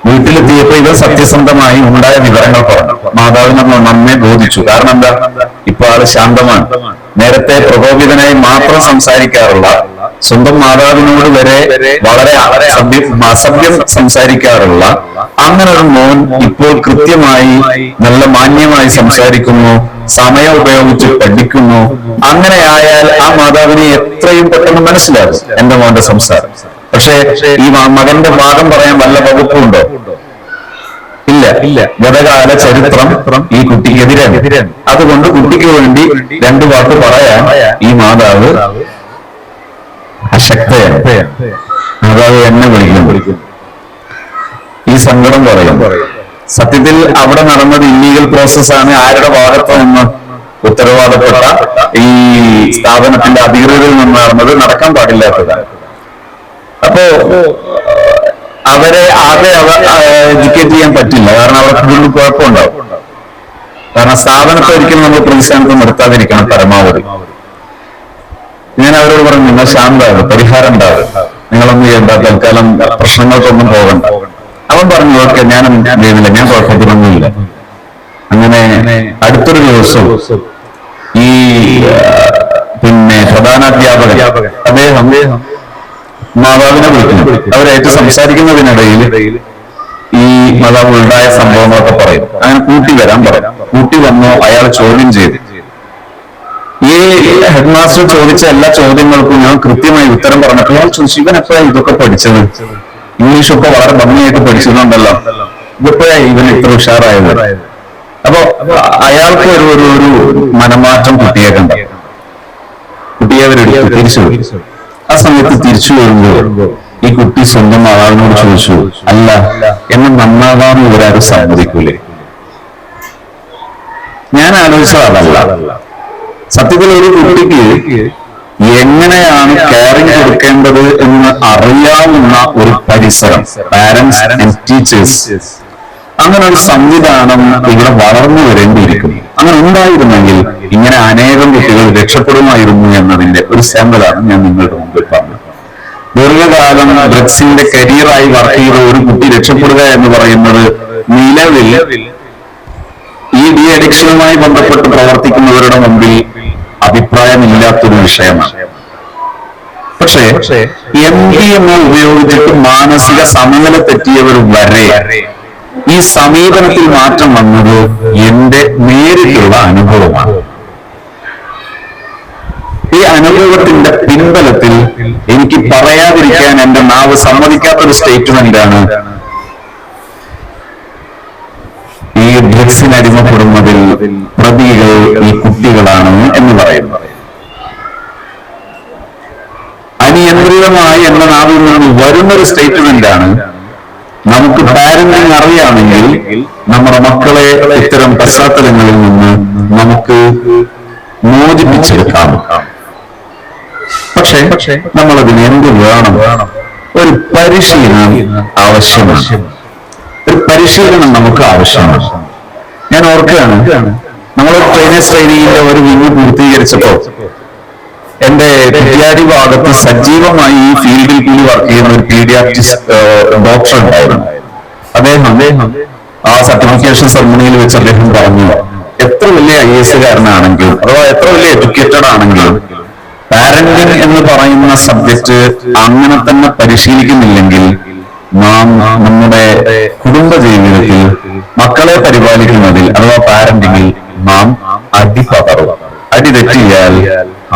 വീട്ടിലെത്തിയപ്പോ ഇവർ സത്യസന്ധമായി ഉണ്ടായ വിവരങ്ങൾ പറഞ്ഞു. മാതാവിനെ നന്നെ ബോധിച്ചു. കാരണം എന്താ? ഇപ്പൊ ആള് ശാന്തമാണ്. നേരത്തെ പ്രകോപിതനായി മാത്രം സംസാരിക്കാറുള്ള, സ്വന്തം മാതാവിനോട് വരെ വളരെ അസഭ്യം സംസാരിക്കാറുള്ള അങ്ങനെ ഒരു മോൻ ഇപ്പോൾ കൃത്യമായി നല്ല മാന്യമായി സംസാരിക്കുന്നു, സമയം ഉപയോഗിച്ച് പഠിക്കുന്നു. അങ്ങനെ ആയാൽ ആ മാതാവിനെ എത്രയും പെട്ടെന്ന് മനസ്സിലാകും എന്റെ മോന്റെ സംസാരം. പക്ഷേ ഈ മകന്റെ ഭാഗം പറയാൻ വല്ല വകുപ്പുണ്ടോ? ഇല്ല. ഗതകാല ചരിത്രം ഈ കുട്ടിക്ക് എതിരാണ്. അതുകൊണ്ട് കുട്ടിക്ക് വേണ്ടി 2 വാക്ക് പറയാൻ ഈ മാതാവ് അശക്തയാണ്. മാതാവ് എന്നെ വിളിക്കും, ഈ സങ്കടം പറയും. സത്യത്തിൽ അവിടെ നടന്നത് ഇല്ലീഗൽ പ്രോസസ്സാണ്. ആരുടെ ഭാഗത്ത് നിന്ന്? ഉത്തരവാദപ്പെട്ട ഈ സ്ഥാപനത്തിന്റെ അധികൃതരിൽ നിന്ന് നടന്നത്. നടക്കാൻ പാടില്ലാത്തതാണ്. അപ്പോ അവരെ ആകെ എഡ്യൂക്കേറ്റ് ചെയ്യാൻ പറ്റില്ല. കാരണം അവർക്ക് ഇതിന് കുഴപ്പമുണ്ടാവും. കാരണം സ്ഥാപനത്തെ ഒരിക്കലും നമ്മൾ പ്രതിസ്ഥാനത്ത് നിർത്താതിരിക്കണം പരമാവധി. ഞാൻ അവരോട് പറഞ്ഞു, നിങ്ങൾ ശാന്താകും, പരിഹാരം ഉണ്ടാകും, നിങ്ങളൊന്നും ചെയ്യണ്ട, തൽക്കാലം പ്രശ്നങ്ങൾക്കൊന്നും പോകണ്ട. അവൻ പറഞ്ഞു, ഓക്കെ, ഞാനൊന്നും ചെയ്യുന്നില്ല, ഞാൻ കുഴപ്പത്തിലൊന്നുമില്ല. അങ്ങനെ അടുത്തൊരു ദിവസം ഈ പിന്നെ പ്രധാനാധ്യാപകൻ അദ്ദേഹം മാതാവിനെ വിളിക്കുന്നു. അവരായിട്ട് സംസാരിക്കുന്നതിനിടയിൽ ഈ മാതാവ് ഉണ്ടായ സംഭവങ്ങളൊക്കെ പറയും. അങ്ങനെ കൂട്ടി വരാൻ പറയും. കൂട്ടി വന്നു അയാൾ ചോദ്യം ചെയ്തു. ഈ ഹെഡ് മാസ്റ്റർ ചോദിച്ച എല്ലാ ചോദ്യങ്ങൾക്കും ഞാൻ കൃത്യമായി ഉത്തരം പറഞ്ഞപ്പോൾ അയാൾ ചോദിച്ചു, ഇവൻ എപ്പോഴാണ് ഇതൊക്കെ പഠിച്ചത്? ഇംഗ്ലീഷൊക്കെ വളരെ ഭംഗിയായിട്ട് പഠിച്ചിട്ടുണ്ടല്ലോ, ഇതെപ്പോഴാണ് ഇവൻ ഇത്ര ഉഷാറായത്? അപ്പൊ അയാൾക്ക് ഒരു മനമാറ്റം കുട്ടിയെ കണ്ട. കുട്ടിയെ അവരെടുത്തു തിരിച്ചു. ആ സമയത്ത് തിരിച്ചു വരുമ്പോൾ ഈ കുട്ടി സ്വന്തം മാതാവിനോട് ചോദിച്ചു, അല്ല എന്നെ നന്നാകാൻ ഇവരാരും സമ്മതിക്കൂലേ? ഞാൻ ആലോചിച്ചത് അതല്ല. സത്യത്തിൽ ഒരു കുട്ടിക്ക് എങ്ങനെയാണ് കെയറിംഗ് കൊടുക്കേണ്ടത് എന്ന് അറിയാവുന്ന ഒരു പരിസരം, പാരന്റ്സ് ആൻഡ് ടീച്ചേഴ്സ്, അങ്ങനെ ഒരു സംവിധാനം ഇവിടെ വളർന്നു വരേണ്ടിയിരിക്കുന്നു. അങ്ങനെ ഉണ്ടായിരുന്നെങ്കിൽ ഇങ്ങനെ അനേകം കുട്ടികൾ രക്ഷപ്പെടുമായിരുന്നു എന്നതിന്റെ ഒരു സാമ്പിളാണ് ഞാൻ നിങ്ങളുടെ മുമ്പിൽ പറഞ്ഞത്. ദീർഘകാലം ഡ്രഗ്സിന്റെ കരിയറായി വർക്ക് ചെയ്ത ഒരു കുട്ടി രക്ഷപ്പെടുക എന്ന് പറയുന്നത് നിലവിൽ ഈ ഡി അഡിക്ഷനുമായി ബന്ധപ്പെട്ട് പ്രവർത്തിക്കുന്നവരുടെ മുമ്പിൽ അഭിപ്രായമില്ലാത്തൊരു വിഷയമാണ്. പക്ഷേ MDMA ഉപയോഗിച്ചിട്ട് മാനസിക സമനില തെറ്റിയവർ വരെ ഈ സമീപനത്തിൽ മാറ്റം വന്നത് എന്റെ നേരിട്ടുള്ള അനുഭവമാണ്. ഈ അനുഭവത്തിന്റെ പിൻബലത്തിൽ എനിക്ക് പറയാതിരിക്കാൻ എന്റെ നാവ് സമ്മതിക്കാത്തൊരു സ്റ്റേറ്റ്മെന്റാണ് ഈ ഡ്രഗ്സിന് അടിമപ്പെടുന്നതിൽ പ്രതികൾ ഈ കുട്ടികളാണ് എന്ന് പറയുന്നത്. അനിയന്ത്രിതമായി എന്റെ നാവിൽ നിന്ന് വരുന്നൊരു സ്റ്റേറ്റ്മെന്റാണ് നമുക്ക് പാരന്റിങ് അറിയാമെങ്കിൽ നമ്മുടെ മക്കളെ ഇത്തരം പശ്ചാത്തലങ്ങളിൽ നിന്ന് നമുക്ക് മോചിപ്പിച്ചെടുക്കാം. പക്ഷേ നമ്മളതിന് എന്ത് വേണം? ഒരു പരിശീലനം ആവശ്യമാണ്. ഒരു പരിശീലനം നമുക്ക് ആവശ്യമാണ്. ഞാൻ ഓർക്കുകയാണ്, നമ്മളൊരു ട്രെയിനേഴ്സ് ട്രെയിനിങ്ങിന്റെ ഒരു വിങ് പൂർത്തീകരിച്ചപ്പോ എന്റെ കുറ്റ്യാടി ഭാഗത്ത് സജീവമായി ഈ ഫീൽഡിൽ കൂടി വർക്ക് ചെയ്യുന്ന ഒരു പീഡിയാട്രിസ്റ്റ് ഡോക്ടർ ഉണ്ടായിരുന്നു. അദ്ദേഹം ആ സർട്ടിഫിക്കേഷൻ സെറമണിയിൽ വെച്ച് അദ്ദേഹം പറഞ്ഞു, എത്ര വലിയ IAS കാരനാണെങ്കിലും അഥവാ എത്ര വലിയ എഡ്യൂക്കേറ്റഡ് ആണെങ്കിലും പാരന്റിങ് എന്ന് പറയുന്ന സബ്ജക്ട് അങ്ങനെ തന്നെ പരിശീലിക്കുന്നില്ലെങ്കിൽ നാം നമ്മുടെ കുടുംബ ജീവിതത്തിൽ മക്കളെ പരിപാലിക്കുന്നതിൽ അഥവാ പാരന്റിങ്ങിൽ നാം അടിപതറും. അടി തെറ്റിയാൽ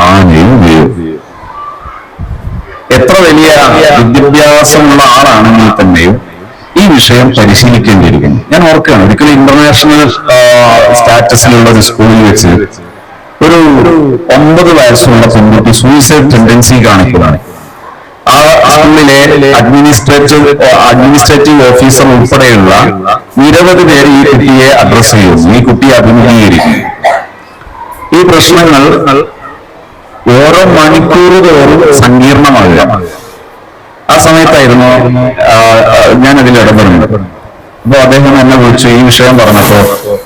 ആനയും വീഴും. എത്ര വലിയ വിദ്യാഭ്യാസമുള്ള ആളാണെങ്കിൽ തന്നെയും ഈ വിഷയം പരിശീലിക്കേണ്ടിയിരിക്കുന്നു. ഞാൻ ഓർക്കുകയാണ്, ഒരിക്കലും ഇന്റർനാഷണൽ സ്റ്റാറ്റസിലുള്ള ഒരു സ്കൂളിൽ വെച്ച് ഒരു 9 വയസ്സുള്ള പെൺകുട്ടി സൂയിസൈഡ് ടെൻഡൻസി കാണിക്കുന്നതാണ്. ആ സ്കൂളിലെ അഡ്മിനിസ്ട്രേറ്റീവ് ഓഫീസർ ഉൾപ്പെടെയുള്ള നിരവധി പേര് ഈ കുട്ടിയെ അഡ്രസ് ചെയ്യുന്നു, ഈ കുട്ടിയെ അഭിമുഖീകരിക്കുന്നു. ഈ പ്രശ്നങ്ങൾ ഓരോ മണിക്കൂർ തോറും സങ്കീർണമാകുക. ആ സമയത്തായിരുന്നു ഞാൻ അതിൽ ഇടപെടുന്നത്. അപ്പൊ അദ്ദേഹം എന്നെ വിളിച്ചു, ഈ വിഷയം പറഞ്ഞപ്പോ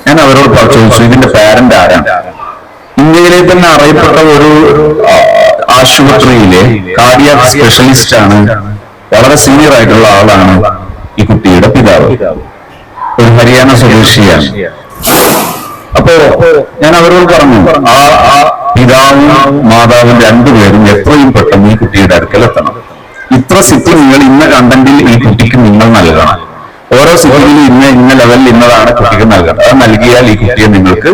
ഞാൻ അവരോട് ചോദിച്ചു, ഇതിന്റെ പാരന്റ് ആരാണ്? ഇന്ത്യയിലെ തന്നെ അറിയപ്പെട്ട ഒരു ആശുപത്രിയിലെ കാർഡിയാക് സ്പെഷ്യലിസ്റ്റ് ആണ്, വളരെ സീനിയർ ആയിട്ടുള്ള ആളാണ് ഈ കുട്ടിയുടെ പിതാവ്, ഒരു ഹരിയാന സ്വദേശിയാണ്. അപ്പോ ഞാൻ അവരോട് പറഞ്ഞു, ആ പിതാവും മാതാവും രണ്ടുപേരും എത്രയും പെട്ടെന്ന് ഈ കുട്ടിയുടെ അടുക്കൽ എത്തണം. ഇത്ര സിറ്റിങ്ങുകൾ ഇന്ന കണ്ടന്റിൽ ഈ കുട്ടിക്ക് നിങ്ങൾ നൽകണം. ഓരോ സിറ്റിങ്ങിലും ഇന്ന ലെവലിൽ ഇന്നതാണ് കുട്ടിക്ക് നൽകേണ്ടത്. അത് നൽകിയാൽ ഈ കുട്ടിയെ നിങ്ങൾക്ക്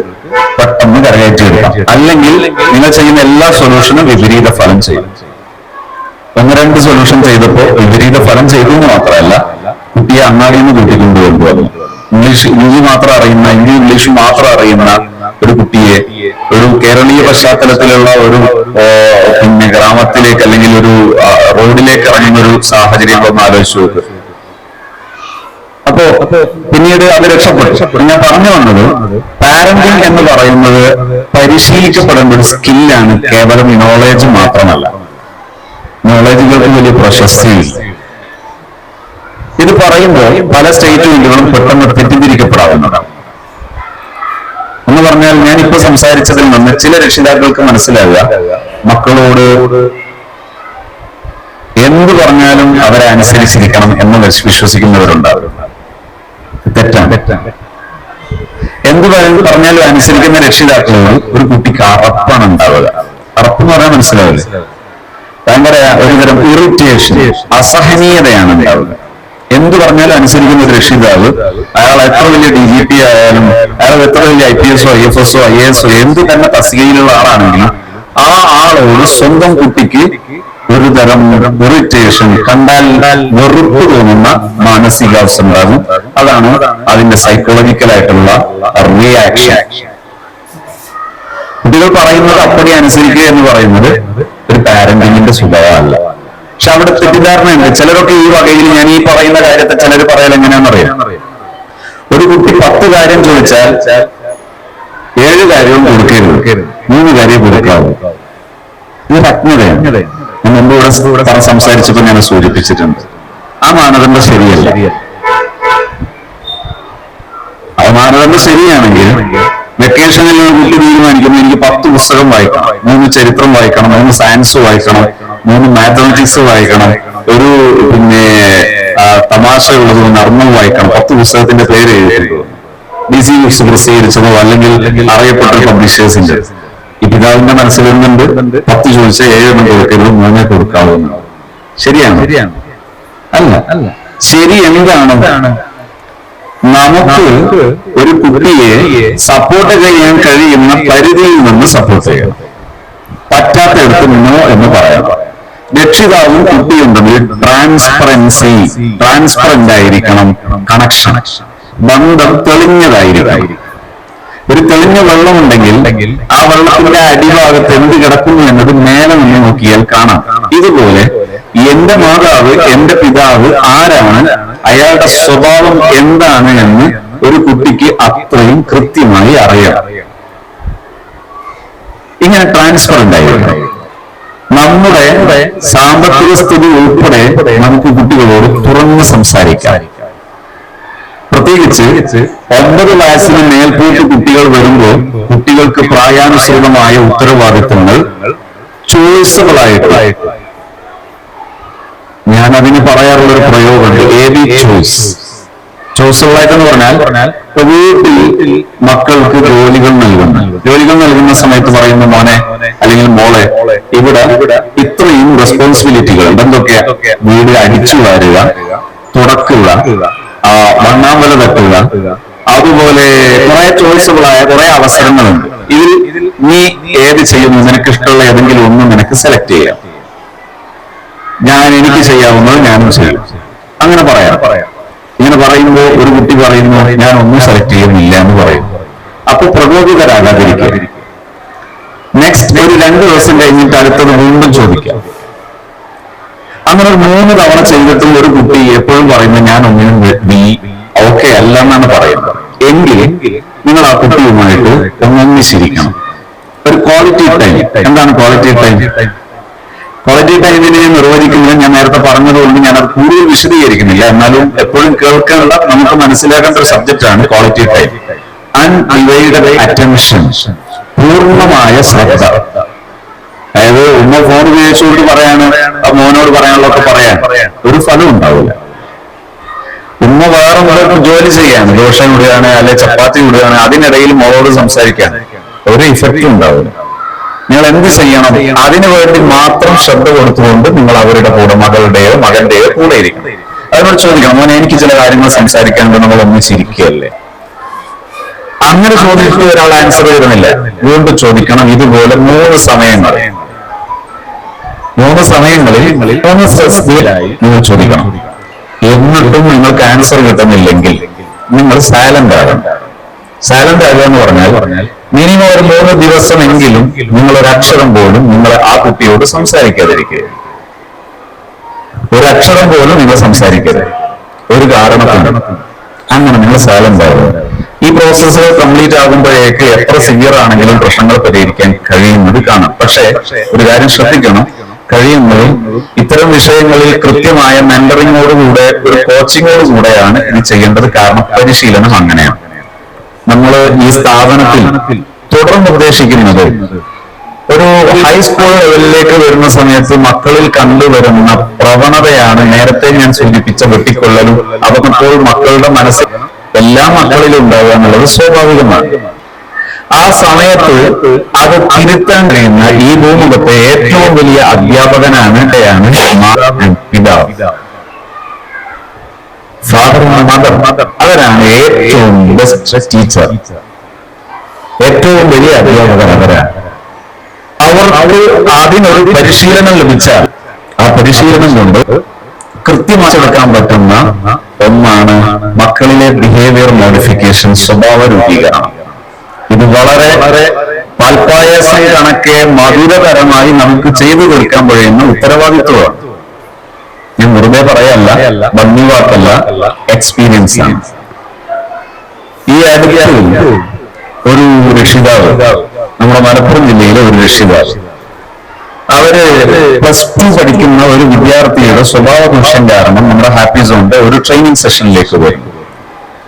പെട്ടെന്ന് കരകയറ്റിയെടുക്കാം. അല്ലെങ്കിൽ നിങ്ങൾ ചെയ്യുന്ന എല്ലാ സൊല്യൂഷനും വിപരീത ഫലം ചെയ്യും. 1-2 സൊല്യൂഷൻ ചെയ്തപ്പോൾ വിപരീത ഫലം ചെയ്തു എന്ന് മാത്രമല്ല, കുട്ടിയെ അങ്ങാടിയിൽ നിന്ന് കൂട്ടിക്കൊണ്ടുവന്നു. ഹിന്ദി മാത്രം അറിയുന്ന, ഇംഗ്ലീഷ് മാത്രം അറിയുന്ന ഒരു കുട്ടിയെ ഒരു കേരളീയ പശ്ചാത്തലത്തിലുള്ള ഒരു ഗ്രാമത്തിലേക്ക് അല്ലെങ്കിൽ ഒരു റോഡിലേക്ക് ഇറങ്ങുന്ന ഒരു സാഹചര്യം ഒന്ന് ആലോചിച്ചു നോക്ക്. അപ്പോ പിന്നീട് അത് രക്ഷപ്പെട്ടു. ഞാൻ പറഞ്ഞു വന്നത്, പാരന്റിങ് എന്ന് പറയുന്നത് പരിശീലിക്കപ്പെടേണ്ട ഒരു സ്കില്ലാണ്, കേവലം നോളേജ് മാത്രമല്ല. നോളേജുകൾക്ക് വലിയ പ്രശസ്തിയില്ല. ഇത് പറയുമ്പോൾ പല സ്റ്റേറ്റ്മെന്റുകളും പെട്ടെന്ന് തെറ്റിദ്ധരിക്കപ്പെടാവുന്നതാണ്. എന്ന് പറഞ്ഞാൽ, ഞാനിപ്പോ സംസാരിച്ചതിൽ നിന്ന് ചില രക്ഷിതാക്കൾക്ക് മനസ്സിലാവുക, മക്കളോട് എന്ത് പറഞ്ഞാലും അവരെ അനുസരിച്ചിരിക്കണം എന്ന് വിശ്വസിക്കുന്നവരുണ്ടാവും. തെറ്റാണ്. എന്ത് പറഞ്ഞാലും അനുസരിക്കുന്ന രക്ഷിതാക്കളോട് ഒരു കുട്ടിക്ക് അറപ്പാണ് ഉണ്ടാവുക. അറപ്പ് എന്ന് പറയാൻ മനസ്സിലാവില്ല, ഭയങ്കര ഒരുതരം ഇറിറ്റേഷൻ, അസഹനീയതയാണ് ഉണ്ടാവുക. എന്ത് പറഞ്ഞാലും അനുസരിക്കുന്ന ഒരു രക്ഷിതാവ്, അയാൾ എത്ര വലിയ DGP ആയാലും, അയാൾ എത്ര വലിയ IPS ഓ IFS ഓ IAS ഓ എന്ത് തന്നെ തസ്തികയിലുള്ള ആളാണെങ്കിലും ആ ആളോട് സ്വന്തം കുട്ടിക്ക് ഒരു തരം ഇറിറ്റേഷൻ, കണ്ടാൽ വെറുപ്പ് തോന്നുന്ന മാനസികാവസ്ഥ ഉണ്ടാകും. അതാണ് അതിന്റെ സൈക്കോളജിക്കലായിട്ടുള്ള റിയാക്ഷൻ. കുട്ടികൾ പറയുന്നത് അപ്പടി അനുസരിക്കുക എന്ന് പറയുന്നത് ഒരു പാരന്റിങ്ങിന്റെ സ്വഭാവമല്ല. പക്ഷെ അവിടെ തെറ്റിദ്ധാരണയുണ്ട്. ചിലരൊക്കെ ഈ വകയിൽ, ഞാൻ ഈ പറയുന്ന കാര്യത്തെ ചിലർ പറയാൻ എങ്ങനെയാണെന്നറിയാം. ഒരു കുട്ടി 10 കാര്യം ചോദിച്ചാൽ 7 കാര്യവും കൊടുക്കരുത്, 3 കാര്യം കൊടുക്കാവൂ. ഇതൊരു അജ്ഞതയാണ്. ഞാൻ മുമ്പ് ഇവിടെ സംസാരിച്ചപ്പോൾ ഞാൻ സൂചിപ്പിച്ചിട്ടുണ്ട്. ആ മാനദണ്ഡം ശരിയല്ല. ആ മാനദണ്ഡം ശരിയാണെങ്കിൽ വെക്കേഷനിൽ കുട്ടി തീരുമാനിക്കുന്നു എനിക്ക് 10 പുസ്തകം വായിക്കണം, 3 ചരിത്രം വായിക്കണം, 3 സയൻസ് വായിക്കണം, 3 മാത്തമാറ്റിക്സ് വായിക്കണം, ഒരു തമാശ ഉള്ളത് നർമ്മം വായിക്കണം, 10 പുസ്തകത്തിന്റെ പേര് എഴുതിയിട്ടുള്ളൂ, DC ബുക്സ് പ്രസിദ്ധീകരിച്ചതോ അല്ലെങ്കിൽ അറിയപ്പെട്ട പബ്ലിഷേഴ്സിന്റെ. ഈ പിതാവിന്റെ മനസ്സിൽ വരുന്നുണ്ട് 10 ചോദിച്ചാൽ 7 എണ്ണം കൊടുക്കരുത്, 3 കൊടുക്കാവുന്ന. ശരിയാണ്? അല്ല. ശരി എന്താണ്? നമുക്ക് ഒരു കുട്ടിയെ സപ്പോർട്ട് ചെയ്യാൻ കഴിയുന്ന പരിധിയിൽ നിന്ന് സപ്പോർട്ട് ചെയ്യാം, പറ്റാത്തടുത്ത് നിന്നോ എന്ന് പറയാം. രക്ഷിതാവും കുട്ടിയും തമ്മിൽ ട്രാൻസ്പെറന്റ് ആയിരിക്കണം. കണക്ഷൻ, ബന്ധം തെളിഞ്ഞതായിരിക്കണം. ഒരു തെളിഞ്ഞ വെള്ളമുണ്ടെങ്കിൽ ആ വെള്ളത്തിന്റെ അടിഭാഗത്ത് എന്ത് കിടക്കുന്നു എന്നത് മേലെ നിന്ന് നോക്കിയാൽ കാണാം. ഇതുപോലെ എന്റെ മാതാവ്, എന്റെ പിതാവ് ആരാണ്, അയാളുടെ സ്വഭാവം എന്താണ് എന്ന് ഒരു കുട്ടിക്ക് അത്രയും കൃത്യമായി അറിയാം. ഇങ്ങനെ ട്രാൻസ്പെറന്റ് ആയിരിക്കണം. നമ്മുടെ സാമ്പത്തിക സ്ഥിതി ഉൾപ്പെടെ നമുക്ക് കുട്ടികളോട് തുറന്ന് സംസാരിക്കാം. പ്രത്യേകിച്ച് 9 വയസ്സിന് മേൽപോട്ട് കുട്ടികൾ വരുമ്പോൾ കുട്ടികൾക്ക് പ്രായാനുസൃതമായ ഉത്തരവാദിത്തങ്ങൾ ചോയ്സുകളായിട്ട്, ഞാൻ അതിന് പറയാറുള്ള ഒരു പ്രയോഗമുണ്ട്, AB ചോയ്സുകളായിട്ടെന്ന് പറഞ്ഞാൽ വീട്ടിൽ മക്കൾക്ക് ജോലികൾ നൽകുന്ന സമയത്ത് പറയുന്ന മോനെ അല്ലെങ്കിൽ മോളെ, ഇവിടെ ഇത്രയും റെസ്പോൺസിബിലിറ്റികൾ എന്തൊക്കെയാ? വീട് അടിച്ചു വാരുക, തുടക്കുക, മണ്ണാമ്പല തട്ടുക, അതുപോലെ കുറെ ചോയ്സുകളായ കുറെ അവസരങ്ങളുണ്ട്. ഇതിൽ നീ ഏത് ചെയ്യുന്നു? നിനക്ക് ഇഷ്ടമുള്ള ഏതെങ്കിലും ഒന്ന് നിനക്ക് സെലക്ട് ചെയ്യാം. എനിക്ക് ചെയ്യാവുന്നത് ഞാനും ചെയ്യും. അങ്ങനെ പറയാം. ഇങ്ങനെ പറയുമ്പോൾ ഒരു കുട്ടി പറയുന്നു ഞാൻ ഒന്നും സെലക്ട് ചെയ്യുന്നില്ല എന്ന് പറയും. അപ്പൊ പ്രകോപിതരാകാതിരിക്കുക. നെക്സ്റ്റ് ഒരു 2 ദിവസം കഴിഞ്ഞിട്ട് അടുത്തത് വീണ്ടും ചോദിക്കാം. അങ്ങനെ 3 തവണ ചെയ്തിട്ടും ഒരു കുട്ടി എപ്പോഴും പറയുന്നത് ഞാൻ ഒന്നിനും ഓക്കെ അല്ല എന്നാണ് പറയുന്നത്. എങ്കിൽ നിങ്ങൾ ആ കുട്ടിയുമായിട്ട് ഒന്നിച്ചിരിക്കണം. ഒരു ക്വാളിറ്റി ടൈം. എന്താണ് ക്വാളിറ്റി ടൈം? ക്വാളിറ്റി ടൈമിനെ നിർവചിക്കുന്നത് ഞാൻ നേരത്തെ പറഞ്ഞതുകൊണ്ട് ഞാൻ അത് കൂടുതൽ വിശദീകരിക്കുന്നില്ല. എന്നാലും എപ്പോഴും കേൾക്കാനുള്ള, നമുക്ക് മനസ്സിലാക്കേണ്ട ഒരു സബ്ജക്റ്റാണ് ക്വാളിറ്റി ടൈം. അൺഡിവൈഡഡ് അറ്റൻഷൻ, പൂർണ്ണമായ ശ്രദ്ധ. അതായത് ഉമ്മ ഫോൺ ഉപയോഗിച്ചുകൊണ്ട് പറയാണ്, മോനോട് പറയാനുള്ളതൊക്കെ പറയാൻ ഒരു ഫലം ഉണ്ടാവില്ല. ഉമ്മ വേറെ ജോലി ചെയ്യാണ്, ദോശ ഇടുകയാണ് അല്ലെ ചപ്പാത്തി ഇടുകയാണ്, അതിനിടയിൽ മോളോട് സംസാരിക്കാൻ ഒരു ഇഫക്റ്റും ഉണ്ടാവില്ല. നിങ്ങൾ എന്ത് ചെയ്യണം? അതിനു വേണ്ടി മാത്രം ശ്രദ്ധ കൊടുത്തുകൊണ്ട് നിങ്ങൾ അവരുടെ കൂടെ, മകളുടെയോ മകന്റെയോ കൂടെ ഇരിക്കണം. അതിനോട് ചോദിക്കണം, മോനെ എനിക്ക് ചില കാര്യങ്ങൾ സംസാരിക്കാനുണ്ട്, നമ്മൾ ഒന്നിച്ചിരിക്കുകയല്ലേ? അങ്ങനെ ചോദിച്ചിട്ട് ഒരാൾ ആൻസർ തരുന്നില്ല, വീണ്ടും ചോദിക്കണം. ഇതുപോലെ 3 സമയങ്ങളിൽ 3 സ്ട്രെസ്ഫുള്ളായി നിങ്ങൾ ചോദിക്കണം. എന്നിട്ടും നിങ്ങൾക്ക് ആൻസർ കിട്ടുന്നില്ലെങ്കിൽ നിങ്ങൾ സൈലന്റ് ആകണം. സൈലന്റ് ആകുക എന്ന് പറഞ്ഞാൽ മിനിമം ഒരു 3 ദിവസമെങ്കിലും നിങ്ങൾ ഒരക്ഷരം പോലും നിങ്ങൾ ആ കുട്ടിയോട് സംസാരിക്കാതിരിക്കുക. ഒരക്ഷരം പോലും നിങ്ങൾ സംസാരിക്കരുത്, ഒരു കാരണത്തിനും. അങ്ങനെ നിങ്ങൾ സൈലന്റ് ആകുക. ഈ പ്രോസസ്സ് കംപ്ലീറ്റ് ആകുമ്പോഴേക്ക് എത്ര സിവിയർ ആണെങ്കിലും പ്രശ്നങ്ങൾ പരിഹരിക്കാൻ കഴിയുന്നത് കാണാം. പക്ഷേ ഒരു കാര്യം ശ്രദ്ധിക്കണം, കഴിയുന്നതും ഇത്തരം വിഷയങ്ങളിൽ കൃത്യമായ മെന്ററിങ്ങോടുകൂടെ, ഒരു കോച്ചിങ്ങോടുകൂടെയാണ് ഇത് ചെയ്യേണ്ടത്. കാരണം പരിശീലനം അങ്ങനെയാണ്. നമ്മൾ ഈ സ്ഥാപനത്തിൽ തുടർന്ന് ഉപദേശിക്കുന്നത് ഒരു ഹൈസ്കൂൾ ലെവലിലേക്ക് വരുന്ന സമയത്ത് മക്കളിൽ കണ്ടുവരുന്ന പ്രവണതയാണ് നേരത്തെ ഞാൻ സൂചിപ്പിച്ച വെട്ടിക്കൊള്ളലും. അപ്പോൾ മക്കളുടെ മനസ്സിൽ എല്ലാ മക്കളിലും ഉണ്ടാവുക എന്നുള്ളത് സ്വാഭാവികമാണ്. ആ സമയത്ത് അത് തിരുത്താൻ കഴിയുന്ന ഈ ഭൂമുഖത്തെ ഏറ്റവും വലിയ അധ്യാപകനാണ് പിതാവ്, ഫാദർ മദർ. അവരാണ് ഏറ്റവും ബെസ്റ്റ് ടീച്ചർ, ഏറ്റവും വലിയ അധ്യാപകർ അവരാണ്. അവർ അതിനൊരു പരിശീലനം ലഭിച്ചാൽ ആ പരിശീലനം കൊണ്ട് കൃത്യമായി എടുക്കാൻ പറ്റുന്ന ഒന്നാണ് മക്കളിലെ ബിഹേവിയർ മോഡിഫിക്കേഷൻ, സ്വഭാവ രൂപീകരണം. ഇത് വളരെ പാൽപ്പായസം കണക്കെ മധുരതരമായി നമുക്ക് ചെയ്തു തീർക്കാൻ കഴിയുന്ന ഉത്തരവാദിത്വമാണ്. ഞാൻ വെറുതെ പറയല്ല, ഭംഗി വാക്കല്ല, എക്സ്പീരിയൻസ് ആണ്. ഈ അടുത്ത് ഒരു രക്ഷിതാവ്, നമ്മുടെ മലപ്പുറം ജില്ലയിലെ ഒരു രക്ഷിതാവ് അവര് +2 പഠിക്കുന്ന ഒരു വിദ്യാർത്ഥിയുടെ സ്വഭാവ ദൂഷ്യം കാരണം നമ്മുടെ ഹാപ്പി സോണിന്റെ ഒരു ട്രെയിനിങ് സെഷനിലേക്ക് വരും.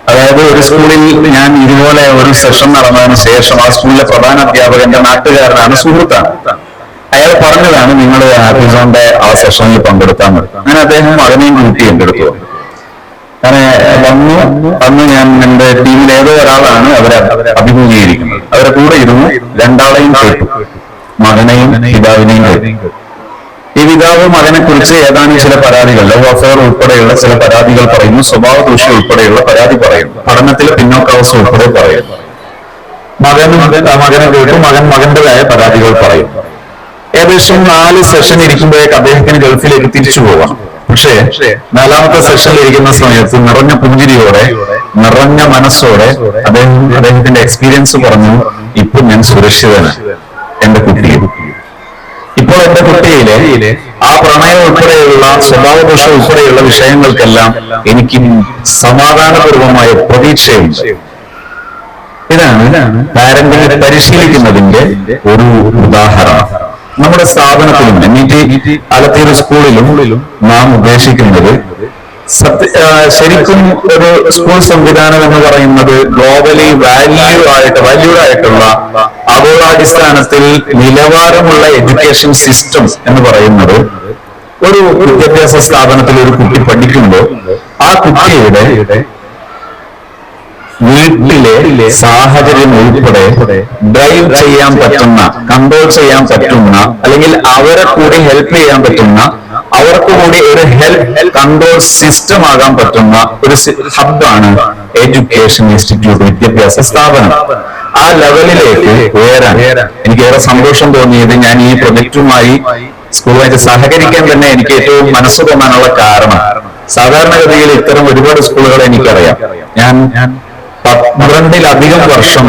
അതായത് ഒരു സ്കൂളിൽ ഞാൻ ഇതുപോലെ ഒരു സെഷൻ നടന്നതിന് ശേഷം ആ സ്കൂളിലെ പ്രധാന അധ്യാപകന്റെ നാട്ടുകാരനാണ്, സുഹൃത്താണ്. അയാൾ പറഞ്ഞതാണ് നിങ്ങൾ ഹാപ്പി സോണിന്റെ ആ സെഷനിൽ പങ്കെടുത്താൽ മതി. അങ്ങനെ അദ്ദേഹം മകനെയും കൂട്ടി എന്റെ അടുത്ത് അങ്ങനെ വന്നു ഞാൻ എന്റെ ടീമിൽ ഏതോ ഒരാളാണ് അവരെ അഭിമുഖീകരിക്കുന്നത്. അവരെ കൂടെ ഇരുന്ന് രണ്ടാളെയും കേട്ടു, മകനെയും പിതാവിനെയും കേട്ടു. ഈ പിതാവ് മകനെ കുറിച്ച് ഏതാനും ചില പരാതികൾ, ലവ് അഫെയർ ഉൾപ്പെടെയുള്ള ചില പരാതികൾ പറയുന്നു, സ്വഭാവ ദൂഷ്യം ഉൾപ്പെടെയുള്ള പരാതി പറയുന്നു, പഠനത്തിലെ പിന്നോക്കാവസ്ഥ ഉൾപ്പെടെ പറയുന്നു. മകനെ കേട്ടു, മകന്റേതായ പരാതികൾ പറയുന്നു. ഏകദേശം 4 സെഷൻ ഇരിക്കുമ്പോഴേക്ക് അദ്ദേഹത്തിന് ഗൾഫിലേക്ക് തിരിച്ചു പോകാം. പക്ഷേ 4ാമത്തെ സെഷനിൽ ഇരിക്കുന്ന സമയത്ത് നിറഞ്ഞ പുഞ്ചിരിയോടെ, നിറഞ്ഞ മനസ്സോടെ അദ്ദേഹത്തിന്റെ എക്സ്പീരിയൻസ് പറഞ്ഞു, ഇപ്പൊ ഞാൻ സുരക്ഷിതനാണ്, എന്റെ കുട്ടിയും. ഇപ്പോൾ എന്റെ കുട്ടിയിലെ ആ പ്രണയം ഉൾപ്പെടെയുള്ള സ്വഭാവദോഷം ഉൾപ്പെടെയുള്ള വിഷയങ്ങൾക്കെല്ലാം എനിക്ക് സമാധാനപൂർവമായ പ്രതീക്ഷയുണ്ട്. ഇതാണ് പാരന്റിനെ പരിശീലിക്കുന്നതിന്റെ ഒരു ഉദാഹരണം. നമ്മുടെ സ്ഥാപനത്തിലും NET ആലത്തൂർ സ്കൂളിലും നാം ഉദ്ദേശിക്കുന്നത് ശരിക്കും ഒരു സ്കൂൾ സംവിധാനം എന്ന് പറയുന്നത് ഗ്ലോബലി വാല്യൂഡ് ആയിട്ടുള്ള ആഗോളാടിസ്ഥാനത്തിൽ നിലവാരമുള്ള എഡ്യൂക്കേഷൻ സിസ്റ്റം എന്ന് പറയുന്നത് ഒരു വിദ്യാഭ്യാസ സ്ഥാപനത്തിൽ ഒരു കുട്ടി പഠിക്കുമ്പോൾ ആ കുട്ടിയുടെ വീട്ടിലെ സാഹചര്യം ഉൾപ്പെടെ ഡ്രൈവ് ചെയ്യാൻ പറ്റുന്ന, കൺട്രോൾ ചെയ്യാൻ പറ്റുന്ന, അല്ലെങ്കിൽ അവരെ കൂടി ഹെൽപ്പ് ചെയ്യാൻ പറ്റുന്ന, അവർക്ക് കൂടി ഒരു ഹെൽപ്പ് കൺട്രോൾ സിസ്റ്റം ആകാൻ പറ്റുന്ന ഒരു ഹബ്ബാണ് എഡ്യൂക്കേഷൻ ഇൻസ്റ്റിറ്റ്യൂട്ട്, വിദ്യാഭ്യാസ സ്ഥാപനം. ആ ലെവലിലേക്ക് ഉയരാൻ എനിക്ക് ഏറെ സന്തോഷം തോന്നിയത് ഞാൻ ഈ പ്രൊജക്റ്റുമായി സ്കൂളുമായിട്ട് സഹകരിക്കാൻ തന്നെ എനിക്ക് ഏറ്റവും മനസ്സ് തോന്നാനുള്ള കാരണം, സാധാരണഗതിയിൽ ഇത്തരം ഒരുപാട് സ്കൂളുകൾ എനിക്കറിയാം. ഞാൻ 12-ലധികം വർഷം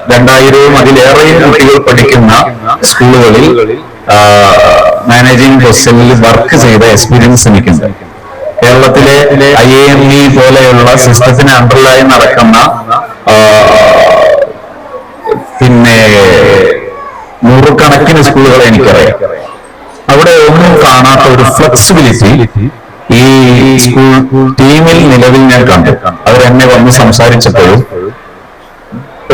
2000-വും അതിലേറെയും കുട്ടികൾ പഠിക്കുന്ന സ്കൂളുകളിൽ മാനേജിംഗ് പൊസിഷനിൽ വർക്ക് ചെയ്ത എക്സ്പീരിയൻസ് എനിക്കുണ്ട്. കേരളത്തിലെ IIME പോലെയുള്ള സിസ്റ്റത്തിന് അണ്ടറിലായി നടക്കുന്ന പിന്നെ നൂറുകണക്കിന് സ്കൂളുകൾ എനിക്കറിയാം. അവിടെ ഒന്നും കാണാത്ത ഒരു ഫ്ലെക്സിബിലിറ്റി ഈ സ്കൂൾ ടീമിൽ നിലവിൽ ഞാൻ കണ്ടു. അവരെന്നെ വന്ന് സംസാരിച്ചപ്പോഴും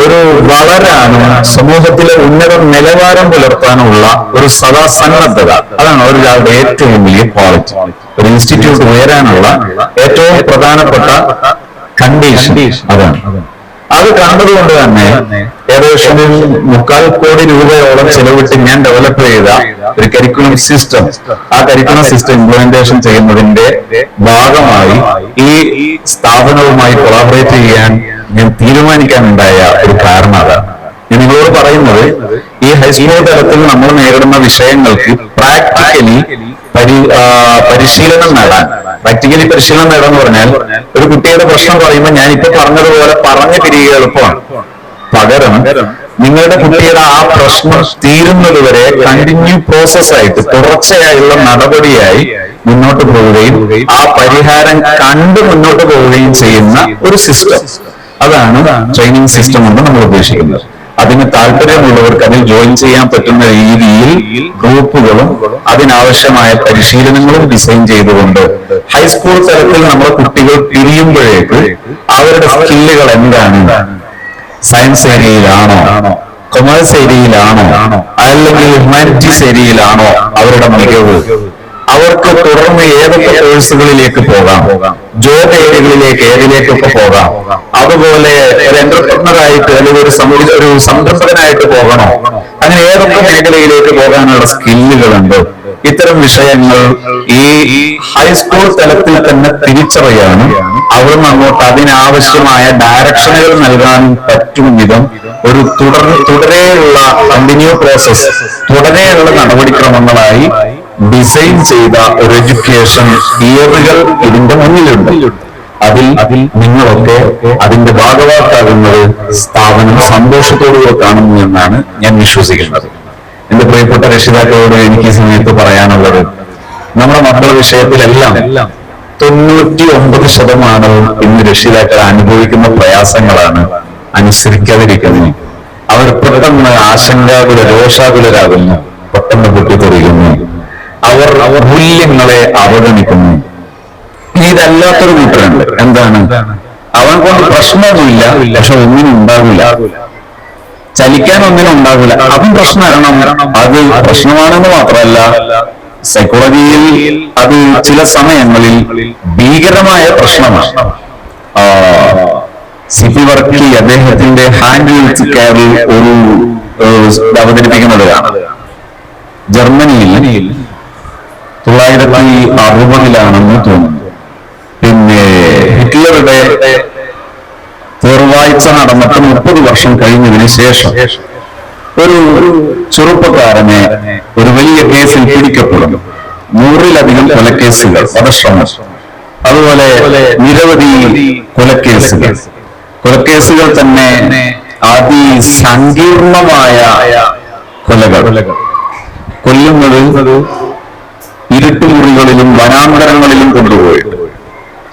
ഒരു വളരാനും സമൂഹത്തിലെ ഉന്നത നിലവാരം പുലർത്താനുള്ള ഒരു സദാസന്നദ്ധത, അതാണ് ഒരാളുടെ ഏറ്റവും വലിയ ക്വാളിറ്റി. ഒരു ഇൻസ്റ്റിറ്റ്യൂട്ട് ഉയരാനുള്ള ഏറ്റവും പ്രധാനപ്പെട്ട കണ്ടീഷൻ അതാണ്. അത് കണ്ടതുകൊണ്ട് തന്നെ ഏകദേശം 3/4 കോടി രൂപയോളം ചെലവിട്ട് ഞാൻ ഡെവലപ്പ് ചെയ്ത ഒരു കരിക്കുലം സിസ്റ്റം, ആ കരിക്കുലം സിസ്റ്റം ഇംപ്ലിമെന്റേഷൻ ചെയ്യുന്നതിന്റെ ഭാഗമായി ഈ സ്ഥാപനവുമായി കൊളാബറേറ്റ് ചെയ്യാൻ ഞാൻ തീരുമാനിക്കാനുണ്ടായ ഒരു കാരണം അതാണ്. ഞാൻ നിങ്ങളോട് പറയുന്നത്, ഈ ഹൈസ്കൂൾ തലത്തിൽ നമ്മൾ നേരിടുന്ന വിഷയങ്ങൾക്ക് പ്രാക്ടിക്കലി പരിശീലനം നേടാൻ എന്ന് പറഞ്ഞാൽ ഒരു കുട്ടിയുടെ പ്രശ്നം പറയുമ്പോൾ ഞാനിപ്പോ പറഞ്ഞതുപോലെ പറഞ്ഞു തിരികെ എളുപ്പമാണ്. പകരം നിങ്ങളുടെ കുട്ടിയുടെ ആ പ്രശ്നം തീരുന്നത് വരെ കണ്ടിന്യൂ പ്രോസസ്സായിട്ട് തുടർച്ചയായുള്ള നടപടിയായി മുന്നോട്ട് പോവുകയും ആ പരിഹാരം കണ്ട് മുന്നോട്ട് പോവുകയും ചെയ്യുന്ന ഒരു സിസ്റ്റം, അതാണ് ട്രെയിനിങ് സിസ്റ്റം കൊണ്ട് നമ്മൾ ഉദ്ദേശിക്കുന്നത്. അതിന് താല്പര്യമുള്ളവർക്ക് അതിൽ ജോയിൻ ചെയ്യാൻ പറ്റുന്ന രീതിയിൽ ഗ്രൂപ്പുകളും അതിനാവശ്യമായ പരിശീലനങ്ങളും ഡിസൈൻ ചെയ്തുകൊണ്ട് ഹൈസ്കൂൾ തലത്തിൽ നമ്മുടെ കുട്ടികൾ തിരിയുമ്പോഴേക്ക് അവരുടെ സ്കില്ലുകൾ എന്താണ്, സയൻസ് ഏരിയയിലാണോ, കൊമേഴ്സ് ഏരിയയിലാണോ, അല്ലെങ്കിൽ ഹ്യൂമാനിറ്റീസ് ഏരിയയിലാണോ അവരുടെ മികവ്, അവർക്ക് തുടർന്ന് ഏതൊക്കെ കോഴ്സുകളിലേക്ക് പോകാം, ജോബ് ഏരിയകളിലേക്ക് ഏതിലേക്കൊക്കെ പോകാം, അതുപോലെ ഒരു എന്റർപ്രണറായിട്ട് അല്ലെങ്കിൽ ഒരു സംരംഭകനായിട്ട് പോകണോ, അങ്ങനെ ഏതൊക്കെ മേഖലയിലേക്ക് പോകാനുള്ള സ്കില്ലുകളുണ്ട്. ഇത്തരം വിഷയങ്ങൾ ഈ ഹൈസ്കൂൾ തലത്തിൽ തന്നെ തിരിച്ചറിയാനും അവിടുന്ന് അങ്ങോട്ട് അതിനാവശ്യമായ ഡയറക്ഷനുകൾ നൽകാൻ പറ്റും വിധം ഒരു തുടരെയുള്ള കണ്ടിന്യൂ പ്രോസസ്, തുടരെയുള്ള നടപടിക്രമങ്ങളായി ഡിസൈൻ ചെയ്ത ഒരു എഡ്യൂക്കേഷൻ തിയറികൾ ഇതിന്റെ മുന്നിലുണ്ട്. അതിൽ നിങ്ങളൊക്കെ അതിന്റെ ഭാഗവാക്കാകുന്നത് സ്ഥാപനം സന്തോഷത്തോടുകൂടി കാണുന്നു എന്നാണ് ഞാൻ വിശ്വസിക്കുന്നത്. എന്റെ പ്രിയപ്പെട്ട രക്ഷിതാക്കളോട് എനിക്ക് ഈ സമയത്ത് പറയാനുള്ളത്, നമ്മുടെ മക്കളുടെ വിഷയത്തിലെല്ലാം 99% ഇന്ന് രക്ഷിതാക്കൾ അനുഭവിക്കുന്ന പ്രയാസങ്ങളാണ് അനുസരിക്കാതിരിക്കുന്നത്. അവർ പെട്ടെന്ന് രോഷാകുലരാകുന്നു. പെട്ടെന്ന് പൊട്ടിത്തെറിയുന്നു, അവർ മൂല്യങ്ങളെ അവഗണിക്കുന്നു. ഇതല്ലാത്തൊരു കൂട്ടരുണ്ട്. എന്താണ്? അവൻ കൊണ്ട് പ്രശ്നമൊന്നുമില്ല, പക്ഷെ ഒന്നിനും ഉണ്ടാകില്ല, ചലിക്കാൻ ഒന്നിനും ഉണ്ടാകില്ല. അതും പ്രശ്നമാണ്. അത് പ്രശ്നമാണെന്ന് മാത്രമല്ല, സൈക്കോളജിയിൽ അത് ചില സമയങ്ങളിൽ ഭീകരമായ പ്രശ്നമാണ്. സിറ്റി വർക്കി അദ്ദേഹത്തിന്റെ ഹാൻഡ് വിത്ത് കെയറിൽ ഒരു അവതരിപ്പിക്കുന്നത് കാണാം. ജർമ്മനിയിൽ 1960-ലാണെന്ന് തോന്നുന്നു. പിന്നെ ഹിറ്റ്ലറുടെ തീർവാഴ്ച നടന്നിട്ട് 30 വർഷം കഴിഞ്ഞതിന് ശേഷം ഒരു ചെറുപ്പക്കാരനെ ഒരു വലിയ കേസിൽ പിടിക്കപ്പെടും. 100-ലധികം കൊലക്കേസുകൾ, വധശ്രമം, അതുപോലെ നിരവധി കൊലക്കേസുകൾ തന്നെ അതിസങ്കീർണമായ കൊലകൾ. കൊല്ലുന്നത് ഇരുട്ടുമുറികളിലും വനാന്തരങ്ങളിലും കൊണ്ടുപോയി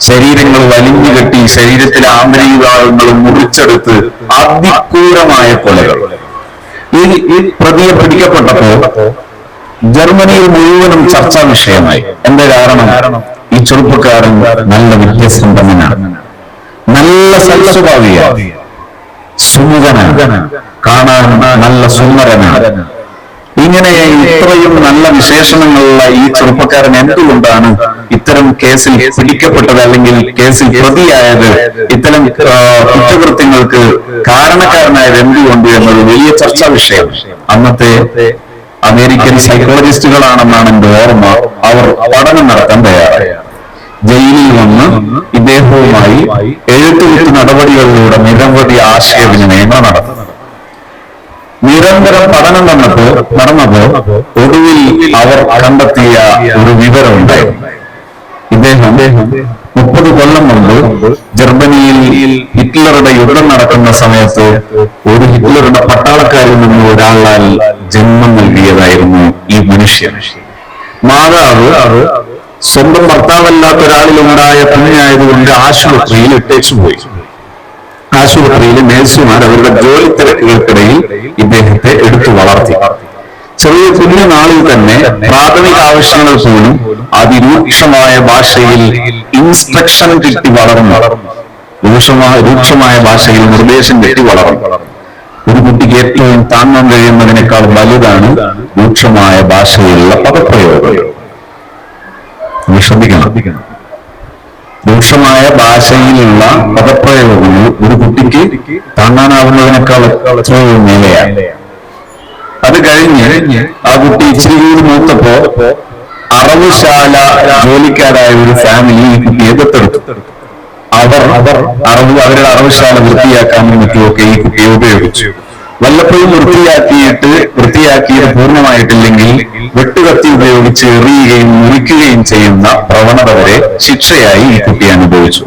ശരീരങ്ങൾ വലിഞ്ഞു കെട്ടി ശരീരത്തിലെ ആന്തരിക ഭാഗങ്ങളും മുറിച്ചെടുത്ത് അതിക്രൂരമായ കൊലകൾ. ഈ പ്രതിയെ പിടിക്കപ്പെട്ടപ്പോ ജർമ്മനിയിൽ മുഴുവനും ചർച്ചാ വിഷയമായി. എന്താ കാരണം? ഈ ചെറുപ്പക്കാരൻ നല്ല വിദ്യാസമ്പന്നനാണ്, നല്ല സൽസ്വഭാവിയാണ്, സുമുഖനാണ്, കാണാൻ നല്ല സുന്ദരനാണ്. ഇങ്ങനെ ഇത്രയും നല്ല വിശേഷണങ്ങളുള്ള ഈ ചെറുപ്പക്കാരൻ എന്തുകൊണ്ടാണ് ഇത്തരം കേസിൽ പിടിക്കപ്പെട്ടത്, അല്ലെങ്കിൽ കേസിൽ പ്രതിയായത്, ഇത്തരം കുറ്റകൃത്യങ്ങൾക്ക് കാരണക്കാരനായത് എന്തുകൊണ്ട് എന്നത് വലിയ ചർച്ചാ വിഷയം. അന്നത്തെ അമേരിക്കൻ സൈക്കോളജിസ്റ്റുകളാണെന്നാണ് എന്റെ ഓർമ്മ. അവർ പഠനം നടത്താൻ തയ്യാറായി. ജയിലിൽ വന്ന് ഇദ്ദേഹവുമായി എഴുത്തുകുത്ത് നടപടികളിലൂടെ നിരവധി ആശയവിനിമയങ്ങൾ നടന്നു. നിരന്തരം പഠനം നടന്നപ്പോ ഒടുവിൽ അവർ കണ്ടെത്തിയ ഒരു വിവരമുണ്ടായിരുന്നു. ഇദ്ദേഹം 30 കൊല്ലം മുമ്പ് ജർമ്മനിയിൽ ഹിറ്റ്ലറുടെ യുദ്ധം നടക്കുന്ന സമയത്ത് ഒരു ഹിറ്റ്ലറുടെ പട്ടാളക്കാരിൽ നിന്ന് ഒരാളാൽ ജന്മം നൽകിയതായിരുന്നു ഈ മനുഷ്യൻ. മാതാവ് സ്വന്തം ഭർത്താവല്ലാത്ത ഒരാളിലുണ്ടായ കുഞ്ഞായതുകൊണ്ട് ആശുപത്രിയിൽ ഇട്ടേച്ചുപോയി. ആശുപത്രിയിലെ നേഴ്സുമാർ അവരുടെ ജോലി തിരക്കുകൾക്കിടയിൽ ഇദ്ദേഹത്തെ എടുത്തു വളർത്തി. ചെറിയ കുഞ്ഞുനാളിൽ തന്നെ പ്രാഥമിക ആവശ്യങ്ങൾ പോലും അതിരൂക്ഷമായ ഭാഷയിൽ ഇൻസ്ട്രക്ഷൻ കിട്ടി വളർന്നു. രൂക്ഷമായ ഭാഷയിൽ നിർദ്ദേശം കിട്ടി വളർന്നു. ഒരു കുട്ടിക്ക് ഏറ്റവും താങ്ങാൻ കഴിയുന്നതിനേക്കാൾ വലുതാണ് രൂക്ഷമായ ഭാഷയിലുള്ള പദപ്രയോഗങ്ങൾ. ശ്രദ്ധിക്കണം. രൂക്ഷമായ ഭാഷയിലുള്ള പദപ്രയോഗങ്ങൾ ഒരു കുട്ടിക്ക് താങ്ങാനാവുന്നതിനേക്കാൾ എത്രയോ മേലെയാണ്. അത് കഴിഞ്ഞ് ആ കുട്ടി ഇച്ചിരി കൂടി മൂത്തപ്പോ അറവുശാല ജോലിക്കാരായ ഒരു ഫാമിലി ഈ കുട്ടിയെ ദത്തെടുത്തു. അവരുടെ അറവുശാല വൃത്തിയാക്കാനും മറ്റുമൊക്കെ ഈ കുട്ടിയെ ഉപയോഗിച്ചു. വല്ലപ്പോഴും വൃത്തിയാക്കിയത് പൂർണ്ണമായിട്ടില്ലെങ്കിൽ വെട്ടുകത്തി ഉപയോഗിച്ച് എറിയുകയും മുറിക്കുകയും ചെയ്യുന്ന പ്രവണത വരെ ശിക്ഷയായി ഈ കുട്ടി അനുഭവിച്ചു.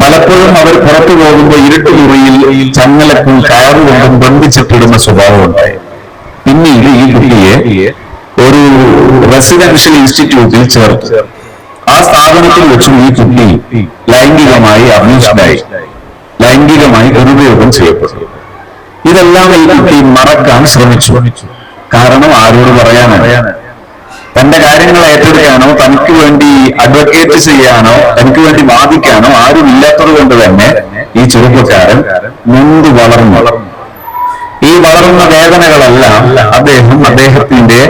പലപ്പോഴും അവർ പുറത്തു പോകുമ്പോൾ ഇരുട്ടുമുറിയിൽ ചങ്ങലക്കും കയറുകൊണ്ടും ബന്ധിച്ചിട്ടിടുന്ന സ്വഭാവമുണ്ടായി. പിന്നീട് ഈ കുട്ടിയെ ഒരു റെസിഡൻഷ്യൽ ഇൻസ്റ്റിറ്റ്യൂട്ടിൽ ചേർത്തു. ആ സ്ഥാപനത്തിൽ വെച്ചും ഈ കുട്ടി ലൈംഗികമായി അബ്യൂസ്ഡായി, ലൈംഗികമായി ദുരുപയോഗം ചെയ്യപ്പെട്ടു. ഇതെല്ലാം ഈ കുട്ടി മറക്കാൻ ശ്രമിച്ചു. കാരണം ആരോട് പറയാനാണ്? തന്റെ കാര്യങ്ങൾ ഏറ്റെടുക്കാനോ തനിക്ക് വേണ്ടി അഡ്വക്കേറ്റ് ചെയ്യാനോ തനിക്ക് വേണ്ടി വാദിക്കാനോ ആരും ഇല്ലാത്തത് കൊണ്ട് തന്നെ ഈ ചെറുപ്പക്കാരൻ മുൻപ് വളർന്നു. ഈ വളർന്ന വേദനകളെല്ലാം അദ്ദേഹത്തിന്റെ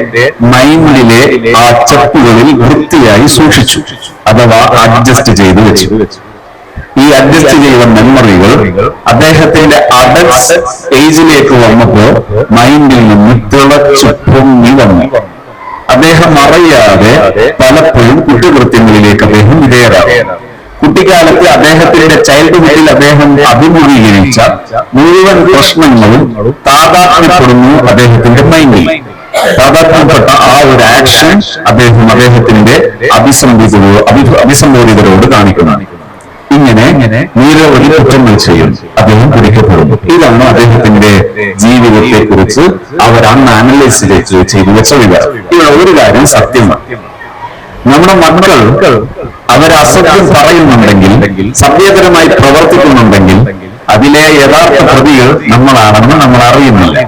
മൈൻഡിലെ ആ ചെപ്പുകളിൽ വൃത്തിയായി സൂക്ഷിച്ചു, അഥവാ അഡ്ജസ്റ്റ് ചെയ്ത് വെച്ചു. ഈ അഡ്ജസ്റ്റ് ചെയ്ത മെമ്മറികൾ അദ്ദേഹത്തിന്റെ അഡൽട്ട് ഏജിലേക്ക് വന്നപ്പോ മൈൻഡിൽ നിന്ന് തിളച്ചു പൊങ്ങി വന്നു. അദ്ദേഹം അറിയാതെ പലപ്പോഴും കുറ്റകൃത്യങ്ങളിലേക്ക് അദ്ദേഹം വിധേയരാകും. കുട്ടിക്കാലത്ത് അദ്ദേഹത്തിന്റെ ചൈൽഡ്ഹുഡിൽ അദ്ദേഹം അഭിമുഖീകരിച്ച മുഴുവൻ പ്രശ്നങ്ങളും താതാത്മ്യപ്പെടുന്നു അദ്ദേഹത്തിന്റെ മൈൻഡിൽ. താതാത്മ്യപ്പെട്ട ആ ഒരു ആക്ഷൻ അദ്ദേഹത്തിന്റെ അഭിസംബോധിതരോട് കാണിക്കുന്നു. ഇങ്ങനെ നിരവധി കുറ്റങ്ങൾ ചെയ്യും. അദ്ദേഹം പിടിക്കപ്പെടുന്നു. ഇതാണ് അദ്ദേഹത്തിന്റെ ജീവിതത്തെ കുറിച്ച് അവർ അന്ന് അനലൈസ് ചെയ്തു വെച്ച വിവരം. ഇവിടെ ഒരു കാര്യം സത്യമാണ്. നമ്മുടെ മക്കൾ അവർ അസത്യം പറയുന്നുണ്ടെങ്കിൽ, സഭ്യതരമായി പ്രവർത്തിക്കുന്നുണ്ടെങ്കിൽ അതിലെ യഥാർത്ഥ പ്രതികൾ നമ്മളാണെന്ന് നമ്മൾ അറിയുന്നില്ല.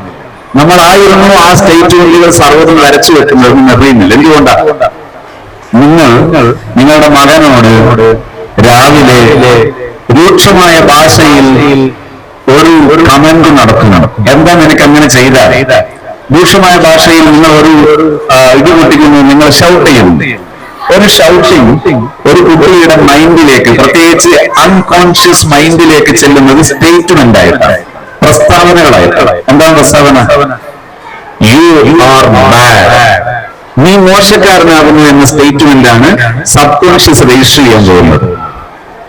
നമ്മളായിരുന്നു ആ സ്റ്റേറ്റ്മെന്റുകൾ സർവ്വതും വരച്ചു വെക്കുന്നത് അറിയുന്നില്ല. എന്തുകൊണ്ടാണ്? നിങ്ങളുടെ മകനോട് രാവിലെ രൂക്ഷമായ ഭാഷയിൽ ഒരു കമന്റ് നടത്തുന്നു. എന്താ നിനക്ക് അങ്ങനെ ചെയ്താൽ? രൂക്ഷമായ ഭാഷയിൽ നിങ്ങൾ ഒരു ഇത് പൊട്ടിക്കുന്നു, നിങ്ങൾ ഷൗട്ട് ചെയ്യുന്നു. ഒരു ഷൗട്ടിങ് ഒരു കുട്ടിയുടെ മൈൻഡിലേക്ക്, പ്രത്യേകിച്ച് അൺകോൺഷ്യസ് മൈൻഡിലേക്ക് ചെല്ലുന്നത് സ്റ്റേറ്റ്മെന്റ് ആയിട്ടാണ്, പ്രസ്താവനകളായിട്ടാണ്. എന്താണ് പ്രസ്താവന? യു ആർ ബാഡ്, നീ മോശക്കാരനാകുന്നു എന്ന സ്റ്റേറ്റ്മെന്റ് ആണ് സബ് കോൺഷ്യസ് രജിസ്റ്റർ ചെയ്യാൻ പോകുന്നത്.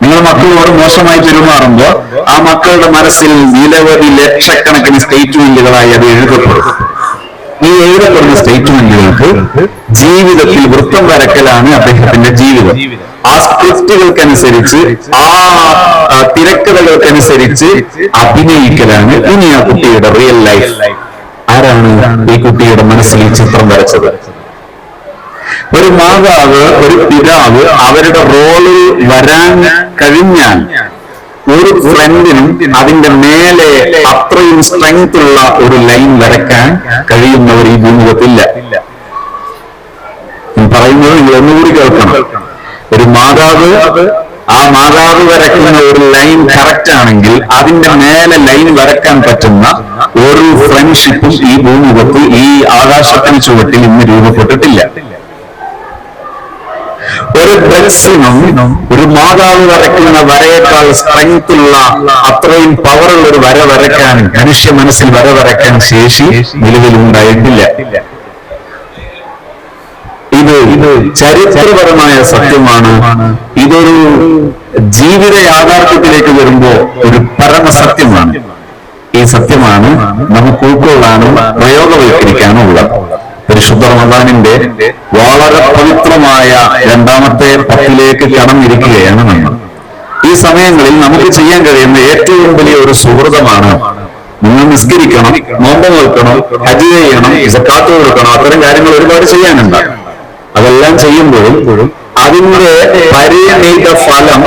നിങ്ങൾ മക്കളോട് മോശമായി പെരുമാറുമ്പോൾ ആ മക്കളുടെ മനസ്സിൽ നിരവധി ലക്ഷക്കണക്കിന് സ്റ്റേറ്റ്മെന്റുകളായി അത് എഴുതപ്പെടും. ഈ എഴുതപ്പെടുന്ന സ്റ്റേറ്റ്മെന്റുകൾക്ക് ജീവിതത്തിൽ വൃത്തം വരക്കലാണ് അദ്ദേഹത്തിന്റെ ജീവിതം. ആ സ്ക്രിപ്റ്റുകൾക്കനുസരിച്ച്, ആ തിരക്കഥകൾക്കനുസരിച്ച് അഭിനയിക്കലാണ് ഇനി ആ കുട്ടിയുടെ റിയൽ ലൈഫ്. ആരാണ് ഈ കുട്ടിയുടെ മനസ്സിൽ ഈ ചിത്രം വരച്ചത്? ഒരു മാതാവ്, ഒരു പിതാവ് അവരുടെ റോളിൽ വരാൻ കഴിഞ്ഞാൽ ഒരു ഫ്രണ്ടിനും അതിന്റെ മേലെ അത്രയും സ്ട്രെങ്ത് ഉള്ള ഒരു ലൈൻ വരയ്ക്കാൻ കഴിയുന്നവർ ഈ ഭൂമുഖത്തില്ല. പറയുന്നത് നിങ്ങൾ ഒന്നുകൂടി കേൾക്കണം. ഒരു മാതാവ്, ആ മാതാവ് വരയ്ക്കുന്ന ഒരു ലൈൻ കറക്റ്റ് ആണെങ്കിൽ അതിന്റെ മേലെ ലൈൻ വരയ്ക്കാൻ പറ്റുന്ന ഒരു ഫ്രണ്ട്ഷിപ്പും ഈ ഭൂമുഖത്ത്, ഈ ആകാശത്തിന് ചുവട്ടിൽ ഇന്ന് രൂപപ്പെട്ടിട്ടില്ല. ഒരു ഡ്രഗ്സിനും ഒരു മാതാവ് വരയ്ക്കുന്ന വരയേക്കാൾ സ്ട്രെങ്ത് ഉള്ള, അത്രയും പവറുള്ള ഒരു വര വരയ്ക്കാൻ, മനുഷ്യ മനസ്സിൽ വര വരയ്ക്കാൻ ശേഷി നിലവിലുണ്ടായിട്ടില്ല. ഇത് ചരിത്രപരമായ സത്യമാണ്. ഇതൊരു ജീവിത യാഥാർത്ഥ്യത്തിലേക്ക് വരുമ്പോ ഒരു പരമസത്യമാണ്. ഈ സത്യമാണ് നമുക്ക് ഉൾക്കൊള്ളാനും പ്രയോഗവൽക്കരിക്കാനും ഉള്ളത്. പരിശുദ്ധ റമദാനിന്റെ വളരെ പവിത്രമായ രണ്ടാമത്തെ പത്തിലേക്ക് കടന്നിരിക്കുകയാണ് നമ്മൾ. ഈ സമയങ്ങളിൽ നമുക്ക് ചെയ്യാൻ കഴിയുന്ന ഏറ്റവും വലിയ ഒരു സുഹൃതമാണ് നിങ്ങൾ നിസ്കരിക്കണം, നോമ്പ് നോക്കണം, ഹജ്ജ് ചെയ്യണം, സക്കാത്ത് കൊടുക്കണം, അത്തരം കാര്യങ്ങൾ ഒരുപാട് ചെയ്യാനുണ്ട്. അതെല്ലാം ചെയ്യുമ്പോഴും അതിന്റെ പരിണിത ഫലം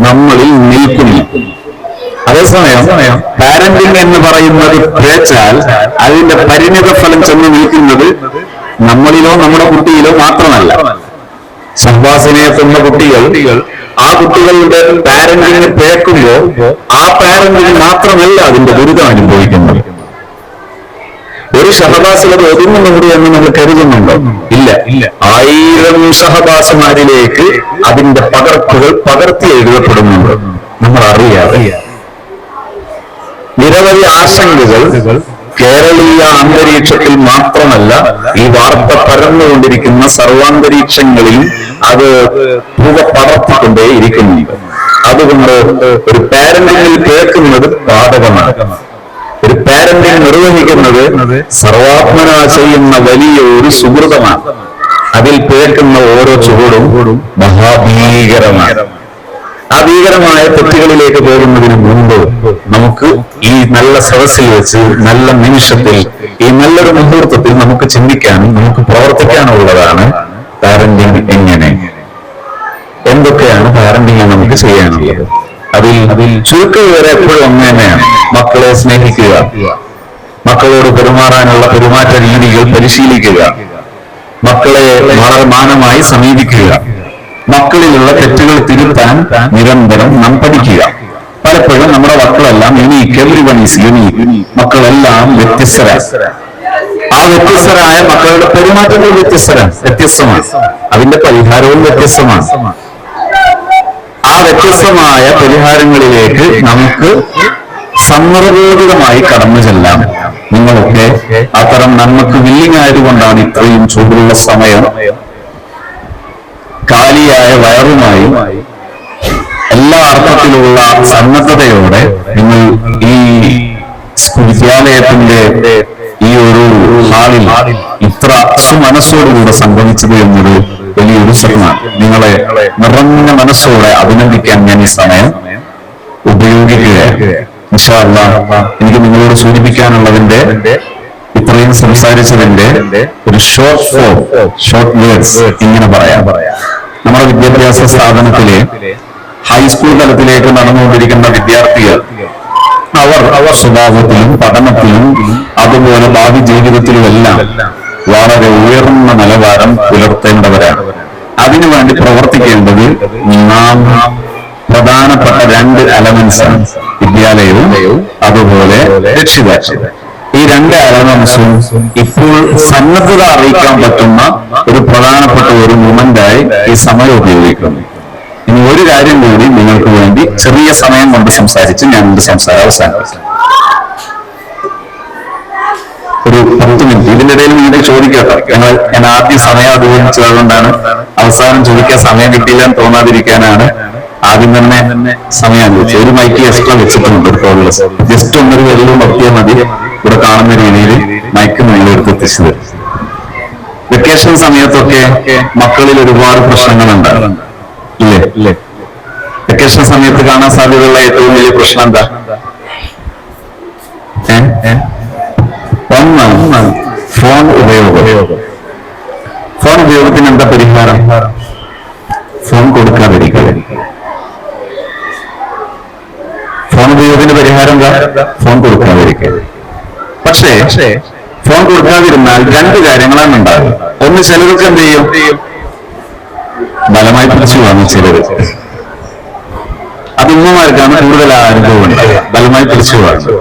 നമ്മളിൽ നിൽക്കുന്നു. അതേസമയം പാരന്റിംഗ് എന്ന് പറയുന്നത് പിഴച്ചാൽ അതിന്റെ പരിണിത ഫലം ചെന്ന് നിൽക്കുന്നത് നമ്മളിലോ നമ്മുടെ കുട്ടിയിലോ മാത്രമല്ല. സംവാസനയെത്തുന്ന കുട്ടികൾ, ആ കുട്ടികളുടെ പാരന്റിങ്ങിന് പിഴക്കുമ്പോൾ ആ പാരന്റിങ് മാത്രമല്ല അതിന്റെ ദുരിതം അനുഭവിക്കുന്നത്. ഒരു ഷഹബാസിൽ അത് ഒതുങ്ങുന്നുണ്ട് എന്ന് നമ്മൾ കരുതുന്നുണ്ടോ? ഇല്ല. 1000 ഷഹബാസുമാരിലേക്ക് അതിന്റെ പകർപ്പുകൾ പകർത്തി എഴുതപ്പെടുന്നുണ്ട്, നമ്മൾ അറിയാതെ. നിരവധി ആശങ്കകൾ കേരളീയ അന്തരീക്ഷത്തിൽ മാത്രമല്ല, ഈ വാർത്ത പരന്നുകൊണ്ടിരിക്കുന്ന സർവാന്തരീക്ഷങ്ങളിൽ അത് പുക പടർത്തിക്കൊണ്ടേയിരിക്കുന്നുണ്ട്. അതുകൊണ്ട് ഒരു പാരന്റിങ്ങിൽ കേൾക്കുന്നത് ബാധകമാണ്. ഒരു പാരന്റിങ് നിർവഹിക്കുന്നത് സർവാത്മന ചെയ്യുന്ന വലിയ ഒരു സുഹൃതമാണ്. അതിൽ കേൾക്കുന്ന ഓരോ ചുവടും മഹാഭീകരമാണ്. ആ ഭീകരമായ തെറ്റുകളിലേക്ക് പോകുന്നതിന് മുമ്പ് നമുക്ക് ഈ നല്ല സദസ്സിൽ വെച്ച്, നല്ല നിമിഷത്തിൽ, ഈ നല്ലൊരു മുഹൂർത്തത്തിൽ നമുക്ക് ചിന്തിക്കാനും നമുക്ക് പ്രവർത്തിക്കാനുള്ളതാണ് പാരന്റിങ്. എങ്ങനെ, എന്തൊക്കെയാണ് പാരന്റിങ് നമുക്ക് ചെയ്യാനുള്ളത്? അതിൽ ചുരുക്കം വരെ എപ്പോഴും ഒന്ന് തന്നെയാണ്: മക്കളെ സ്നേഹിക്കുക, മക്കളോട് പെരുമാറാനുള്ള പെരുമാറ്റ രീതികൾ പരിശീലിക്കുക, മക്കളെ വളരെ മാനമായി സമീപിക്കുക, മക്കളിലുള്ള തെറ്റുകൾ തിരുത്താൻ നിരന്തരം നാം പഠിക്കുക. പലപ്പോഴും നമ്മുടെ മക്കളെല്ലാം യുണീക്ക്, എവരിവൺ ഈസ് യുണീക്ക്, മക്കളെല്ലാം വ്യത്യസ്തരാണ്. ആ വ്യത്യസ്തരായ മക്കളുടെ പെരുമാറ്റങ്ങൾ വ്യത്യസ്തമാണ്, അതിന്റെ പരിഹാരവും വ്യത്യസ്തമാണ്. ആ വ്യത്യസ്തമായ പരിഹാരങ്ങളിലേക്ക് നമുക്ക് സന്ദർഭോചിതമായി കടന്നു ചെല്ലാം. നിങ്ങളൊക്കെ അത്തരം നന്മക്ക് വില്ലിങ് ആയതുകൊണ്ടാണ് ഇത്രയും ചൂടുള്ള സമയം കാലിയായ വയറുമായി എല്ലാ അർത്ഥത്തിലുള്ള സന്നദ്ധതയോടെ നിങ്ങൾ ഈ വിദ്യാലയത്തിന്റെ ഈ ഒരു ഹാളിൽ ഇത്ര സുമനസ്സോടുകൂടെ സംഗമിച്ചത് എന്നൊരു വലിയൊരു സ്വപ്നമാണ്. നിങ്ങളെ നിറഞ്ഞ മനസ്സോടെ അഭിനന്ദിക്കാൻ ഞാൻ ഈ സമയം ഉപയോഗിക്കുകയാണ്. ഇൻഷാ അല്ലാഹ് എനിക്ക് നിങ്ങളോട് സൂചിപ്പിക്കാനുള്ളതിന്റെ, ഇത്രയും സംസാരിച്ചതിന്റെ ഒരു ഷോർട്ട് വേർഡ്സ് ഇങ്ങനെ പറയാം. നമ്മുടെ വിദ്യാഭ്യാസ സ്ഥാപനത്തിലെ ഹൈസ്കൂൾ തലത്തിലേക്ക് നടന്നുകൊണ്ടിരിക്കുന്ന വിദ്യാർത്ഥികൾ അവർ സ്വഭാവത്തിലും പഠനത്തിലും അതുപോലെ ഭാവി ജീവിതത്തിലുമെല്ലാം വളരെ ഉയർന്ന നിലവാരം പുലർത്തേണ്ടവരാണ്. അതിനുവേണ്ടി പ്രവർത്തിക്കേണ്ടത് നാം പ്രധാനപ്പെട്ട 2 എലമെന്റ്സാണ്: വിദ്യാലയവും അതുപോലെ രക്ഷിതാക്കൾ. ഈ 2 എലമെന്റ്സും ഇപ്പോൾ സന്നദ്ധത അറിയിക്കാൻ പറ്റുന്ന ഒരു പ്രധാനപ്പെട്ട ഒരു മൊമെന്റായി ഈ സമയം ഉപയോഗിക്കുന്നു. ഇനി ഒരു കാര്യം കൂടി നിങ്ങൾക്ക് വേണ്ടി ചെറിയ സമയം കൊണ്ട് സംസാരിച്ച് ഞാൻ എന്റെ സംസാരം അവസാനിപ്പിക്കും. ഒരു 10 മിനിറ്റ്. ഇതിന്റെ ഇടയിൽ നിങ്ങൾക്ക് ചോദിക്കട്ടോ. ഞാൻ ആദ്യം സമയം ഉപയോഗിച്ചത് അതുകൊണ്ടാണ്. അവസാനം ചോദിക്കാൻ സമയം കിട്ടിയില്ലെന്ന് തോന്നാതിരിക്കാനാണ് ആദ്യം തന്നെ സമയം അനുവദിച്ചത്. ഒരു മൈക്ക് എക്സ്ട്രാ വെച്ചിട്ടുണ്ട്. ജസ്റ്റ് ഒന്നൊരു വെള്ളം നിർത്തിയാൽ മതി. ഇവിടെ കാണുന്ന രീതിയിൽ മൈക്ക് നിങ്ങൾ എടുത്തെത്തിച്ചത്. വെക്കേഷൻ സമയത്തൊക്കെ മക്കളിൽ ഒരുപാട് പ്രശ്നങ്ങളുണ്ടാകും ഇല്ലേ? വെക്കേഷൻ സമയത്ത് കാണാൻ സാധ്യതയുള്ള ഏറ്റവും വലിയ പ്രശ്നം എന്താ? ഒന്നാണ് ഫോൺ ഉപയോഗം. ഫോൺ ഉപയോഗത്തിന് എന്താ പരിഹാരം? ഫോൺ കൊടുക്കാതിരിക്കുക. ഫോൺ ഉപയോഗത്തിന്റെ പരിഹാരം എന്താ? ഫോൺ കൊടുക്കാതിരിക്കുക. പക്ഷേ ഫോൺ കൊടുക്കാതിരുന്നാൽ 2 കാര്യങ്ങളാണ് ഉണ്ടാകുക. ഒന്ന്, ചിലർക്ക് എന്ത് ചെയ്യും? ബലമായി പിടിച്ചു വാങ്ങും ചിലര്. അത് ഉമ്മമാർക്കാണ് കൂടുതൽ അനുഭവം ഉണ്ടാവുക. ബലമായി പിടിച്ചു വാങ്ങും.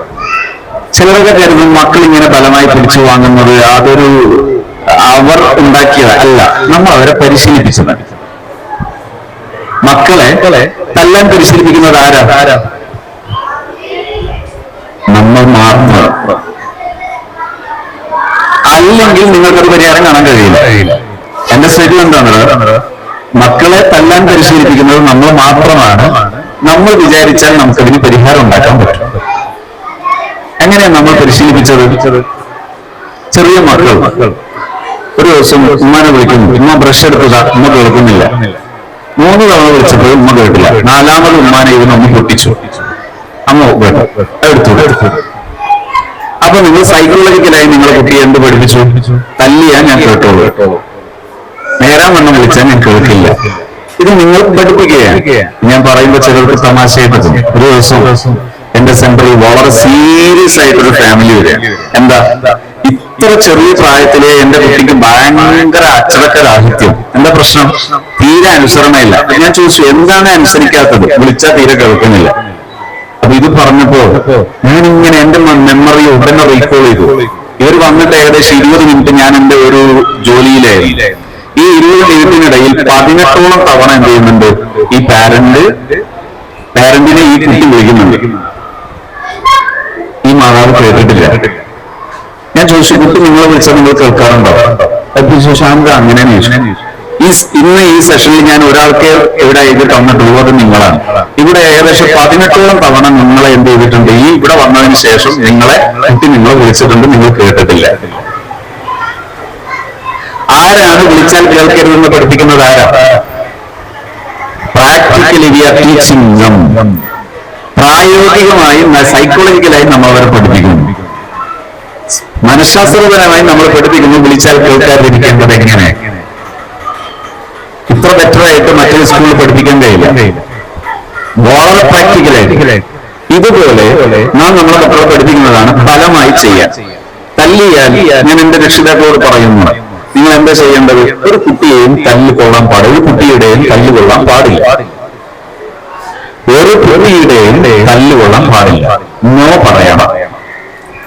ചിലരൊക്കെ കരുതും മക്കൾ ഇങ്ങനെ ബലമായി പിടിച്ചു വാങ്ങുന്നത് അതൊരു അവർ ഉണ്ടാക്കിയത് അല്ല, നമ്മൾ അവരെ പരിശീലിപ്പിച്ചതാണ്. മക്കളെ തല്ലാൻ പരിശീലിപ്പിക്കുന്നത് ആരാ? നമ്മൾ മാത്രം. അല്ലെങ്കിൽ നിങ്ങൾക്കത് പരിഹാരം കാണാൻ കഴിയില്ല. എന്റെ ശരി എന്താണ്? മക്കളെ തല്ലാൻ പരിശീലിപ്പിക്കുന്നത് നമ്മൾ മാത്രമാണ്. നമ്മൾ വിചാരിച്ചാൽ നമുക്കതിന് പരിഹാരം ഉണ്ടാക്കാൻ പറ്റും. എങ്ങനെയാണ് നമ്മൾ പരിശീലിപ്പിച്ചത്? ചെറിയ മക്കൾ ഒരു ദിവസം ഉമ്മാനെ വിളിക്കുന്നു. ഉമ്മ ബ്രഷ് എടുത്തതാ, ഉമ്മ കേൾക്കുന്നില്ല. 3 തവണ വിളിച്ചപ്പോൾ ഉമ്മ കേട്ടില്ല. 4ാമത് ഉമ്മാനെ ഇവന് ഒന്ന് പൊട്ടിച്ചു. അമ്മ എടുത്തു. അപ്പൊ നിങ്ങൾ സൈക്കോളജിക്കലായി നിങ്ങളെ കുട്ടിയെ എന്ത് പഠിപ്പിച്ചു? തല്ലിയാ ഞാൻ കേട്ടോളൂ, നേരാൻ വണ്ണം വിളിച്ചാൽ ഞാൻ കേൾക്കില്ല. ഇത് നിങ്ങൾ പഠിപ്പിക്കുകയാണ്. ഞാൻ പറയുമ്പോൾ ചിലർക്ക് തമാശയായിട്ട് തോന്നും. ഒരു ദിവസം എന്റെ സെന്ററിൽ വളരെ സീരിയസ് ആയിട്ടൊരു ഫാമിലി വരികയാണ്. എന്താ? ഇത്ര ചെറിയ പ്രായത്തിലെ എന്റെ കുട്ടിക്ക് ഭയങ്കര അച്ചടക്കരാഹിത്യം. എന്താ പ്രശ്നം? തീരെ അനുസരണയില്ല. ഞാൻ ചോദിച്ചു, എന്താണ് അനുസരിക്കാത്തത്? വിളിച്ചാൽ തീരെ കേൾക്കുന്നില്ല. അപ്പൊ ഇത് പറഞ്ഞപ്പോ ഞാനിങ്ങനെ എന്റെ മെമ്മറി ഉടനെ റീകോൾ ചെയ്തു. ഇവർ വന്നിട്ട് ഏകദേശം 20 മിനിറ്റ് ഞാൻ എന്റെ ഒരു ജോലിയിലായിരുന്നു. ഈ 20 മിനിറ്റിനിടയിൽ 18ഓളം തവണ എന്ത് ചെയ്യുന്നുണ്ട്? ഈ പാരന്റിനെ ഈ കുട്ടി വിളിക്കുന്നുണ്ട്. ഈ മാതാവ് കേട്ടിട്ടില്ല. ഞാൻ ചോദിച്ചു, കുട്ടി നിങ്ങളെ വിളിച്ചാൽ നിങ്ങൾ കേൾക്കാറുണ്ടോ? ശാന്ത അങ്ങനെയാണ് ചോദിച്ചു. ഇന്ന് ഈ സെഷനിൽ ഞാൻ ഒരാൾക്ക് ഇവിടെ ഇത് തന്നിട്ടുള്ളൂ, അത് നിങ്ങളാണ്. ഇവിടെ ഏകദേശം 18ഓളം തവണ നിങ്ങളെ എന്ത് ചെയ്തിട്ടുണ്ട്? ഈ ഇവിടെ വന്നതിന് ശേഷം കുട്ടി നിങ്ങളെ വിളിച്ചിട്ടുണ്ട്, നിങ്ങൾ കേട്ടിട്ടില്ല. ആരാണ് വിളിച്ചാൽ കേൾക്കരുതെന്ന് പഠിപ്പിക്കുന്നത്? ആരാ? Practically we are teaching them. പ്രായോഗികമായി സൈക്കോളജിക്കലായി നമ്മൾ അവരെ പഠിപ്പിക്കുന്നു. മനഃശാസ്ത്രപരമായി നമ്മൾ പഠിപ്പിക്കുന്നു വിളിച്ചാൽ കേൾക്കാതിരിക്കേണ്ടത് എങ്ങനെ. ഇത്ര ബെറ്ററായിട്ട് മറ്റൊരു സ്കൂളിൽ പഠിപ്പിക്കാൻ കഴിയില്ല. വളരെ പ്രാക്ടിക്കലായിട്ട് ഇതുപോലെ നാം നമ്മളെ മക്കളെ പഠിപ്പിക്കുന്നതാണ് ഫലമായി ചെയ്യാൻ. തല്ലിയാൽ ഞാൻ എന്റെ രക്ഷിതാക്കളോട് പറയുന്നു, നിങ്ങൾ എന്താ ചെയ്യേണ്ടത്? ഒരു കുട്ടിയെയും തല്ലുകൊള്ളാൻ പാടില്ല. ഒരു കുട്ടിയുടെയും തല്ലുകൊള്ളാൻ പാടില്ല. ഒരു കുട്ടിയുടെയും തല്ലുകൊള്ളാൻ പാടില്ല. നോ പറയണം.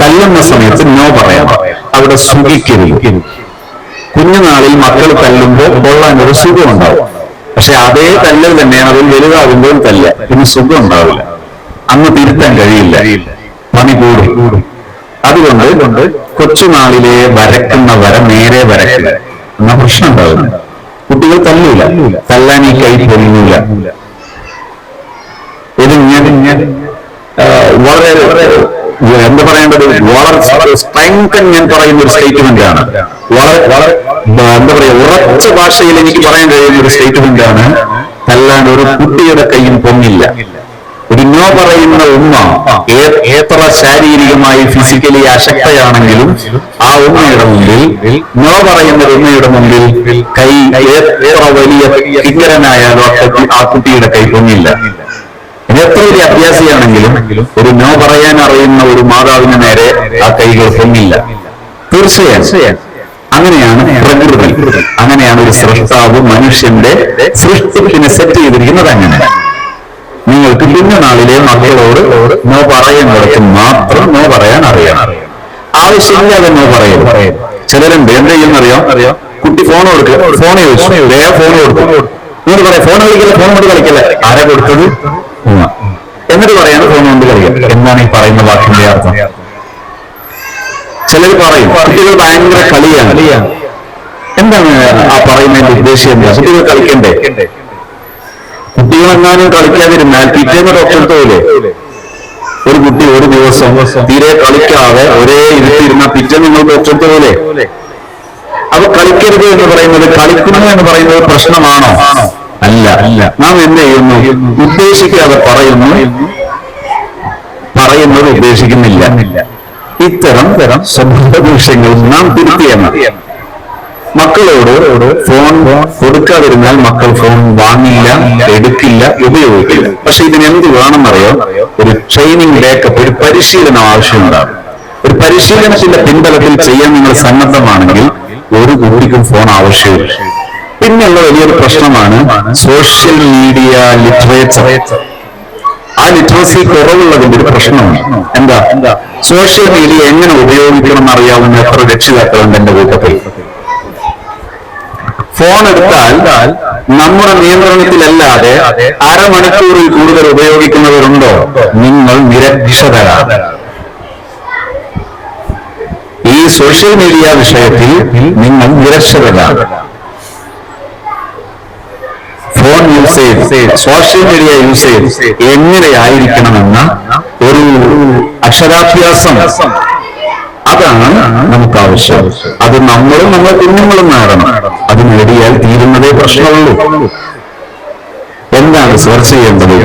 തല്ലുന്ന സമയത്ത് നോ പറയണം. അവിടെ സുഖിക്കരുത്. കുഞ്ഞുനാളിൽ മക്കൾ തല്ലുമ്പോൾ കൊള്ളാനൊരു സുഖം ഉണ്ടാവും. പക്ഷെ അതേ തല്ലൽ തന്നെയാണ് അതിൽ വലുതാകുമ്പോൾ തല്ല, പിന്നെ സുഖം ഉണ്ടാവില്ല. അന്ന് തിരുത്താൻ കഴിയില്ല, പണി കൂടും. അതുകൊണ്ട് കൊച്ചുനാളിലെ വരക്കുന്ന വര നേരെ വരക്കുക എന്ന പ്രശ്നം ഉണ്ടാവില്ല. കുട്ടികൾ തല്ലൂല, തല്ലാൻ ഈ കൈ പൊങ്ങൂല. ഇത് ഞാൻ വളരെ എന്താ പറയേണ്ടത്, വളരെ സ്ട്രെങ്തൻ ഞാൻ പറയുന്ന ഒരു സ്റ്റേറ്റ്മെന്റ് ആണ്. വളരെ എന്താ പറയാ, ഉറച്ച ഭാഷയിൽ എനിക്ക് പറയാൻ കഴിയുന്ന ഒരു സ്റ്റേറ്റ്മെന്റ് ആണ്. തല്ലാൻ ഒരു കുട്ടിയുടെ കൈയും പൊങ്ങില്ല. ഒരു നോ പറയുന്ന ഉമ്മ എത്ര ശാരീരികമായി ഫിസിക്കലി അശക്തയാണെങ്കിലും ആ ഉമ്മയുടെ മുമ്പിൽ, നോ പറയുന്ന ഉമ്മയുടെ മുമ്പിൽ കൈ എത്ര വലിയ ഭീകരനായാലും ആ കുട്ടിയുടെ കൈ പൊങ്ങില്ല. എത്ര വലിയ അഭ്യാസിയാണെങ്കിലും ഒരു നോ പറയാൻ അറിയുന്ന ഒരു മാതാവിന് നേരെ ആ കൈകൾ പൊങ്ങില്ല. തീർച്ചയായും അങ്ങനെയാണ് പ്രകൃതി, അങ്ങനെയാണ് ഒരു സൃഷ്ടാവ് മനുഷ്യന്റെ സൃഷ്ടിപ്പിനെ സെറ്റ് ചെയ്തിരിക്കുന്നത്. അങ്ങനെ നിങ്ങൾക്ക് കുഞ്ഞുനാളിലെ മക്കളോട് നോ പറയുന്നിടത്ത് മാത്രം നോ പറയാൻ അറിയണം. ആവശ്യമില്ലാതെ നോ പറയും. ചിലരുണ്ട് എന്ത് ചെയ്യുന്നറിയാം, കുട്ടി ഫോൺ കൊടുക്കുക, ഫോൺ ചോദിച്ചു വേറെ ഫോൺ കൊടുക്കും, എന്നിട്ട് പറയാം ഫോൺ കളിക്കില്ല, ഫോൺ കൊണ്ട് കളിക്കില്ല. ആരാ കൊടുത്തത്? എന്നിട്ട് പറയാണ് ഫോൺ കൊണ്ട് കളിക്കുക. എന്താണ് ഈ പറയുന്ന വാക്കിന്റെ അർത്ഥം? ചിലർ പറയും കുട്ടികൾ ഭയങ്കര കളിയാണ്. എന്താണ് ആ പറയുന്നതിന്റെ ഉദ്ദേശം? എന്താ? കുട്ടികൾ കളിക്കണ്ടേ? കുട്ടികളെങ്ങാനും കളിക്കാതിരുന്നാൽ പിറ്റേന്ന് ഡോക്ടർ പോലെ ഒരു കുട്ടി ഒരു ദിവസം തീരെ കളിക്കാതെ ഒരേ ഇരുത്തിയിരുന്ന പിറ്റേന്ന് നിങ്ങൾ ഡോക്ടർ പോലെ. അപ്പൊ കളിക്കരുത് എന്ന് പറയുന്നത്, കളിക്കുന്നു എന്ന് പറയുന്നത് പ്രശ്നമാണോ? അല്ല. നാം എന്ത് ചെയ്യുന്നു? ഉദ്ദേശിക്കാതെ പറയുന്നത് ഉദ്ദേശിക്കുന്നില്ല. ഇത്തരം സ്വഭാവ ദൂഷ്യങ്ങൾ നാം തിരുത്തിയാണ്. മക്കളോട് ഫോൺ കൊടുക്കാതിരുന്നാൽ മക്കൾ ഫോൺ വാങ്ങില്ല, എടുക്കില്ല, ഉപയോഗിക്കില്ല. പക്ഷെ ഇതിനെന്ത് വേണമെന്നറിയോ? ഒരു ട്രെയിനിങ് ബാക്കപ്പ്, ഒരു പരിശീലനം ആവശ്യമുണ്ടാകും. ഒരു പരിശീലനത്തിന്റെ പിൻബലത്തിൽ ചെയ്യാൻ നിങ്ങൾ സന്നദ്ധമാണെങ്കിൽ ഒരു കുട്ടിക്കും ഫോൺ ആവശ്യമില്ല. പിന്നെയുള്ള വലിയൊരു പ്രശ്നമാണ് സോഷ്യൽ മീഡിയ ലിറ്ററേച്ചർ. ആ ലിറ്ററസി കുറവുള്ളതിന്റെ ഒരു പ്രശ്നമാണ്. എന്താ? സോഷ്യൽ മീഡിയ എങ്ങനെ ഉപയോഗിക്കണം എന്നറിയാവുന്ന എത്ര രക്ഷിതാക്കളുണ്ട് എന്റെ കൂട്ടത്തിൽ? ഫോൺ എടുത്താൽ നമ്മുടെ നിയന്ത്രണത്തിലല്ലാതെ അരമണിക്കൂറിൽ കൂടുതൽ ഉപയോഗിക്കുന്നവരുണ്ടോ? നിങ്ങൾ നിരക്ഷരരാണ്. ഈ സോഷ്യൽ മീഡിയ വിഷയത്തിൽ നിങ്ങൾ നിരക്ഷരരാണ്. Phone usage, social media usage എങ്ങനെയായിരിക്കണമെന്ന ഒരു അക്ഷരാഭ്യാസം, അതാണ് നമുക്ക് ആവശ്യം. അത് നമ്മളും നമ്മുടെ കുഞ്ഞുങ്ങളും നേടണം. അത് നേടിയാൽ തീരുന്നതേ പ്രശ്നമുള്ളൂ. എന്താണ് സെർച്ച് ചെയ്യേണ്ടത്?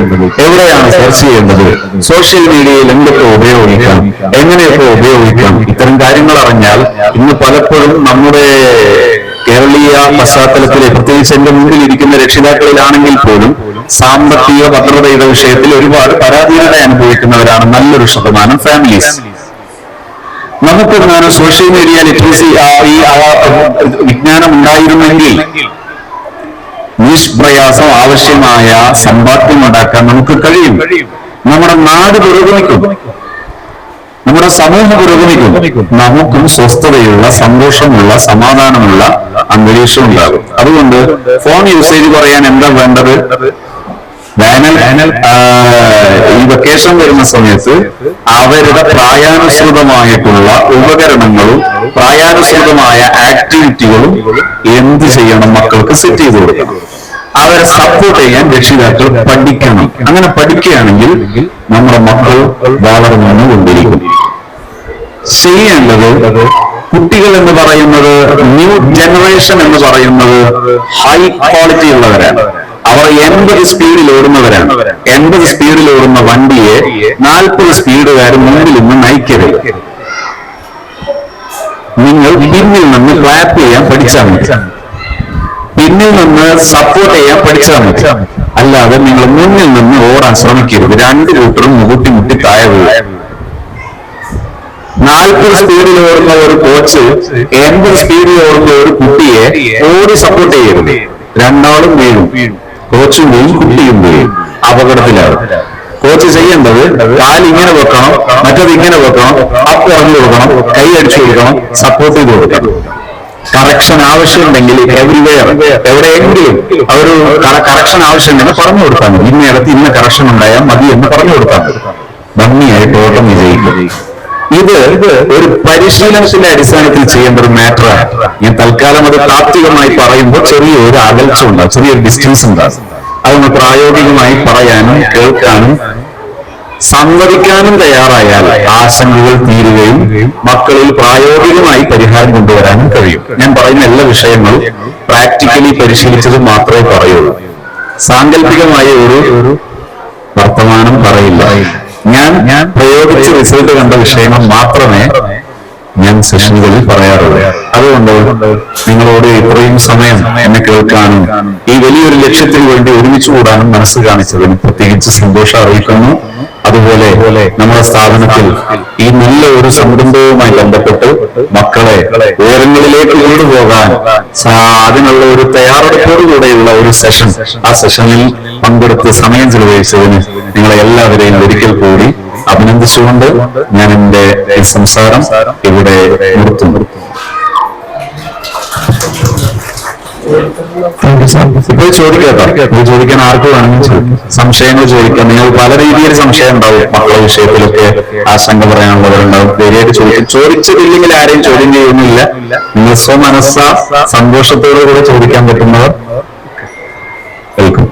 എവിടെയാണ് സെർച്ച് ചെയ്യേണ്ടത്? സോഷ്യൽ മീഡിയയിൽ എന്തൊക്കെ ഉപയോഗിക്കാം, എങ്ങനെയൊക്കെ ഉപയോഗിക്കാം? ഇത്തരം കാര്യങ്ങൾ അറിഞ്ഞാൽ ഇന്ന് പലപ്പോഴും നമ്മുടെ കേരളീയ പശ്ചാത്തലത്തിലെ, പ്രത്യേകിച്ച് എന്റെ മുമ്പിൽ ഇരിക്കുന്ന രക്ഷിതാക്കളിലാണെങ്കിൽ പോലും സാമ്പത്തിക ഭദ്രതയുടെ വിഷയത്തിൽ ഒരുപാട് പരാധീനത അനുഭവിക്കുന്നവരാണ് നല്ലൊരു ശതമാനം ഫാമിലീസ്. നമുക്കെങ്ങാനും സോഷ്യൽ മീഡിയ ലിറ്ററസി വിജ്ഞാനം ഉണ്ടായിരുന്നെങ്കിൽ നിഷ്പ്രയാസം ആവശ്യമായ സമ്പാദ്യം ഉണ്ടാക്കാൻ നമുക്ക് കഴിയും. നമ്മുടെ നാട് പുരോഗമിക്കും, നമ്മുടെ സമൂഹം പുരോഗമിക്കും. നമുക്കും സ്വസ്ഥതയുള്ള, സന്തോഷമുള്ള, സമാധാനമുള്ള അന്തരീക്ഷം ഉണ്ടാകും. അതുകൊണ്ട് ഫോൺ യൂസേജ് പറയാൻ എന്താ വേണ്ടത്? ഈ വെക്കേഷൻ വരുന്ന സമയത്ത് അവരുടെ പ്രായാനുസൃതമായിട്ടുള്ള ഉപകരണങ്ങളും പ്രായാനുസൃതമായ ആക്ടിവിറ്റികളും എന്ത് ചെയ്യണം? മക്കൾക്ക് സെറ്റ് ചെയ്ത് കൊടുക്കണം. അവരെ സപ്പോർട്ട് ചെയ്യാൻ രക്ഷിതാക്കൾ പഠിക്കണം. അങ്ങനെ പഠിക്കുകയാണെങ്കിൽ നമ്മുടെ മക്കൾ വളർന്നുകൊണ്ടിരിക്കും. ചെയ്യേണ്ടത്, കുട്ടികൾ എന്ന് പറയുന്നത്, ന്യൂ ജനറേഷൻ എന്ന് പറയുന്നത് ഹൈ ക്വാളിറ്റി ഉള്ളവരാണ്. അവർ 80 സ്പീഡിൽ ഓടുന്നവരാണ്. 80 സ്പീഡിൽ ഓടുന്ന വണ്ടിയെ 40 സ്പീഡുകാർ മുന്നിൽ നിന്ന് നയിക്കരുത്. നിങ്ങൾ പിന്നിൽ നിന്ന് ക്ലാപ്പ് ചെയ്യാൻ പഠിച്ചാൽ മതി, പിന്നിൽ നിന്ന് സപ്പോർട്ട് ചെയ്യാൻ പഠിച്ചാൽ മതി. അല്ലാതെ നിങ്ങൾ മുന്നിൽ നിന്ന് ഓടാൻ ശ്രമിക്കരുത്. രണ്ടു കൂട്ടരും മുട്ടി താഴെ വീഴും. 40 സ്പീഡിൽ ഓടുന്ന ഒരു കോച്ച് 80 സ്പീഡിൽ ഓടുന്ന ഒരു കുട്ടിയെ ഓടി സപ്പോർട്ട് ചെയ്യരുത്. രണ്ടാളും വീഴും. കോച്ചും വീഴും, കുട്ടിയും വീഴും, അപകടത്തിലാവും. കോച്ച് ചെയ്യേണ്ടത് കാലിങ്ങനെ വെക്കണം, മറ്റത് ഇങ്ങനെ വെക്കണം, അപ്പ് പറഞ്ഞു കൊടുക്കണം, കൈ അടിച്ചു കൊടുക്കണം, സപ്പോർട്ട് ചെയ്ത് കൊടുക്കണം. കറക്ഷൻ ആവശ്യമുണ്ടെങ്കിൽ എവരിവെയർ, എവിടെയെങ്കിലും ഒരു കറക്ഷൻ ആവശ്യമുണ്ടെങ്കിൽ പറഞ്ഞു കൊടുത്താൽ മതി. ഇന്നയിടത്ത് ഇന്ന കറക്ഷൻ ഉണ്ടായാൽ മതി എന്ന് പറഞ്ഞു കൊടുത്താൽ മതി. ഭംഗിയായിട്ട് ഓട്ടം വിജയിക്കും. ഇത് ഒരു പരിശീലനത്തിന്റെ അടിസ്ഥാനത്തിൽ ചെയ്യേണ്ട ഒരു മാറ്ററാണ്. ഞാൻ തൽക്കാലം അത് താത്വികമായി പറയുമ്പോൾ ചെറിയൊരു അകൽച്ച ഉണ്ടാകും, ചെറിയൊരു ഡിസ്റ്റൻസ് ഉണ്ടാകും. അതൊന്ന് പ്രായോഗികമായി പറയാനും കേൾക്കാനും സംവദിക്കാനും തയ്യാറായാൽ ആശങ്കകൾ തീരുകയും മക്കളിൽ പ്രായോഗികമായി പരിഹാരം കൊണ്ടുവരാനും കഴിയും. ഞാൻ പറയുന്ന എല്ലാ വിഷയങ്ങളും പ്രാക്ടിക്കലി പരിശീലിച്ചത് മാത്രമേ പറയുള്ളൂ. സാങ്കല്പികമായ ഒരു വർത്തമാനം പറയില്ല. ഞാൻ പ്രയോഗിച്ച് റിസൾട്ട് കണ്ട വിഷയങ്ങൾ മാത്രമേ ഞാൻ സെഷനുകളിൽ പറയാറുള്ളത്. അതുകൊണ്ട് നിങ്ങളോട് ഇത്രയും സമയം എന്നെ കേൾക്കാനും ഈ വലിയൊരു ലക്ഷ്യത്തിന് വേണ്ടി ഒരുമിച്ച് കൂടാനും മനസ്സ് കാണിച്ചതിന് പ്രത്യേകിച്ച് സന്തോഷം അറിയിക്കുന്നു. അതുപോലെ നമ്മുടെ സ്ഥാപനത്തിൽ ഈ നല്ല ഒരു സംരംഭവുമായി ബന്ധപ്പെട്ട് മക്കളെ ഉയരങ്ങളിലേക്ക് കൊണ്ടുപോകാൻ അതിനുള്ള ഒരു തയ്യാറെടുപ്പോടുകൂടെയുള്ള ഒരു സെഷൻ, ആ സെഷനിൽ പങ്കെടുത്ത് സമയം ചെലവഴിച്ചതിന് നിങ്ങളെ എല്ലാവരെയും ഒരിക്കൽ കൂടി അഭിനന്ദിച്ചുകൊണ്ട് ഞാൻ എന്റെ സംസാരം ഇവിടെ നിർത്തുന്നു. ഇപ്പോൾ ചോദിക്കാൻ ആർക്കും വേണമെങ്കിൽ സംശയങ്ങൾ ചോദിക്കാം. നിങ്ങൾ പല രീതിയിൽ സംശയം ഉണ്ടാവും. മക്കളുടെ വിഷയത്തിലൊക്കെ ആശങ്ക പറയാനുള്ളവരുണ്ടാവും. ധൈര്യമായിട്ട് ചോദിച്ചതില്ലെങ്കിൽ ആരെയും ചോദ്യം ചെയ്യുന്നില്ല. നിങ്ങൾ സ്വമനസ്സ സന്തോഷത്തോടു കൂടെ ചോദിക്കാൻ പറ്റുന്നവർ കേൾക്കും.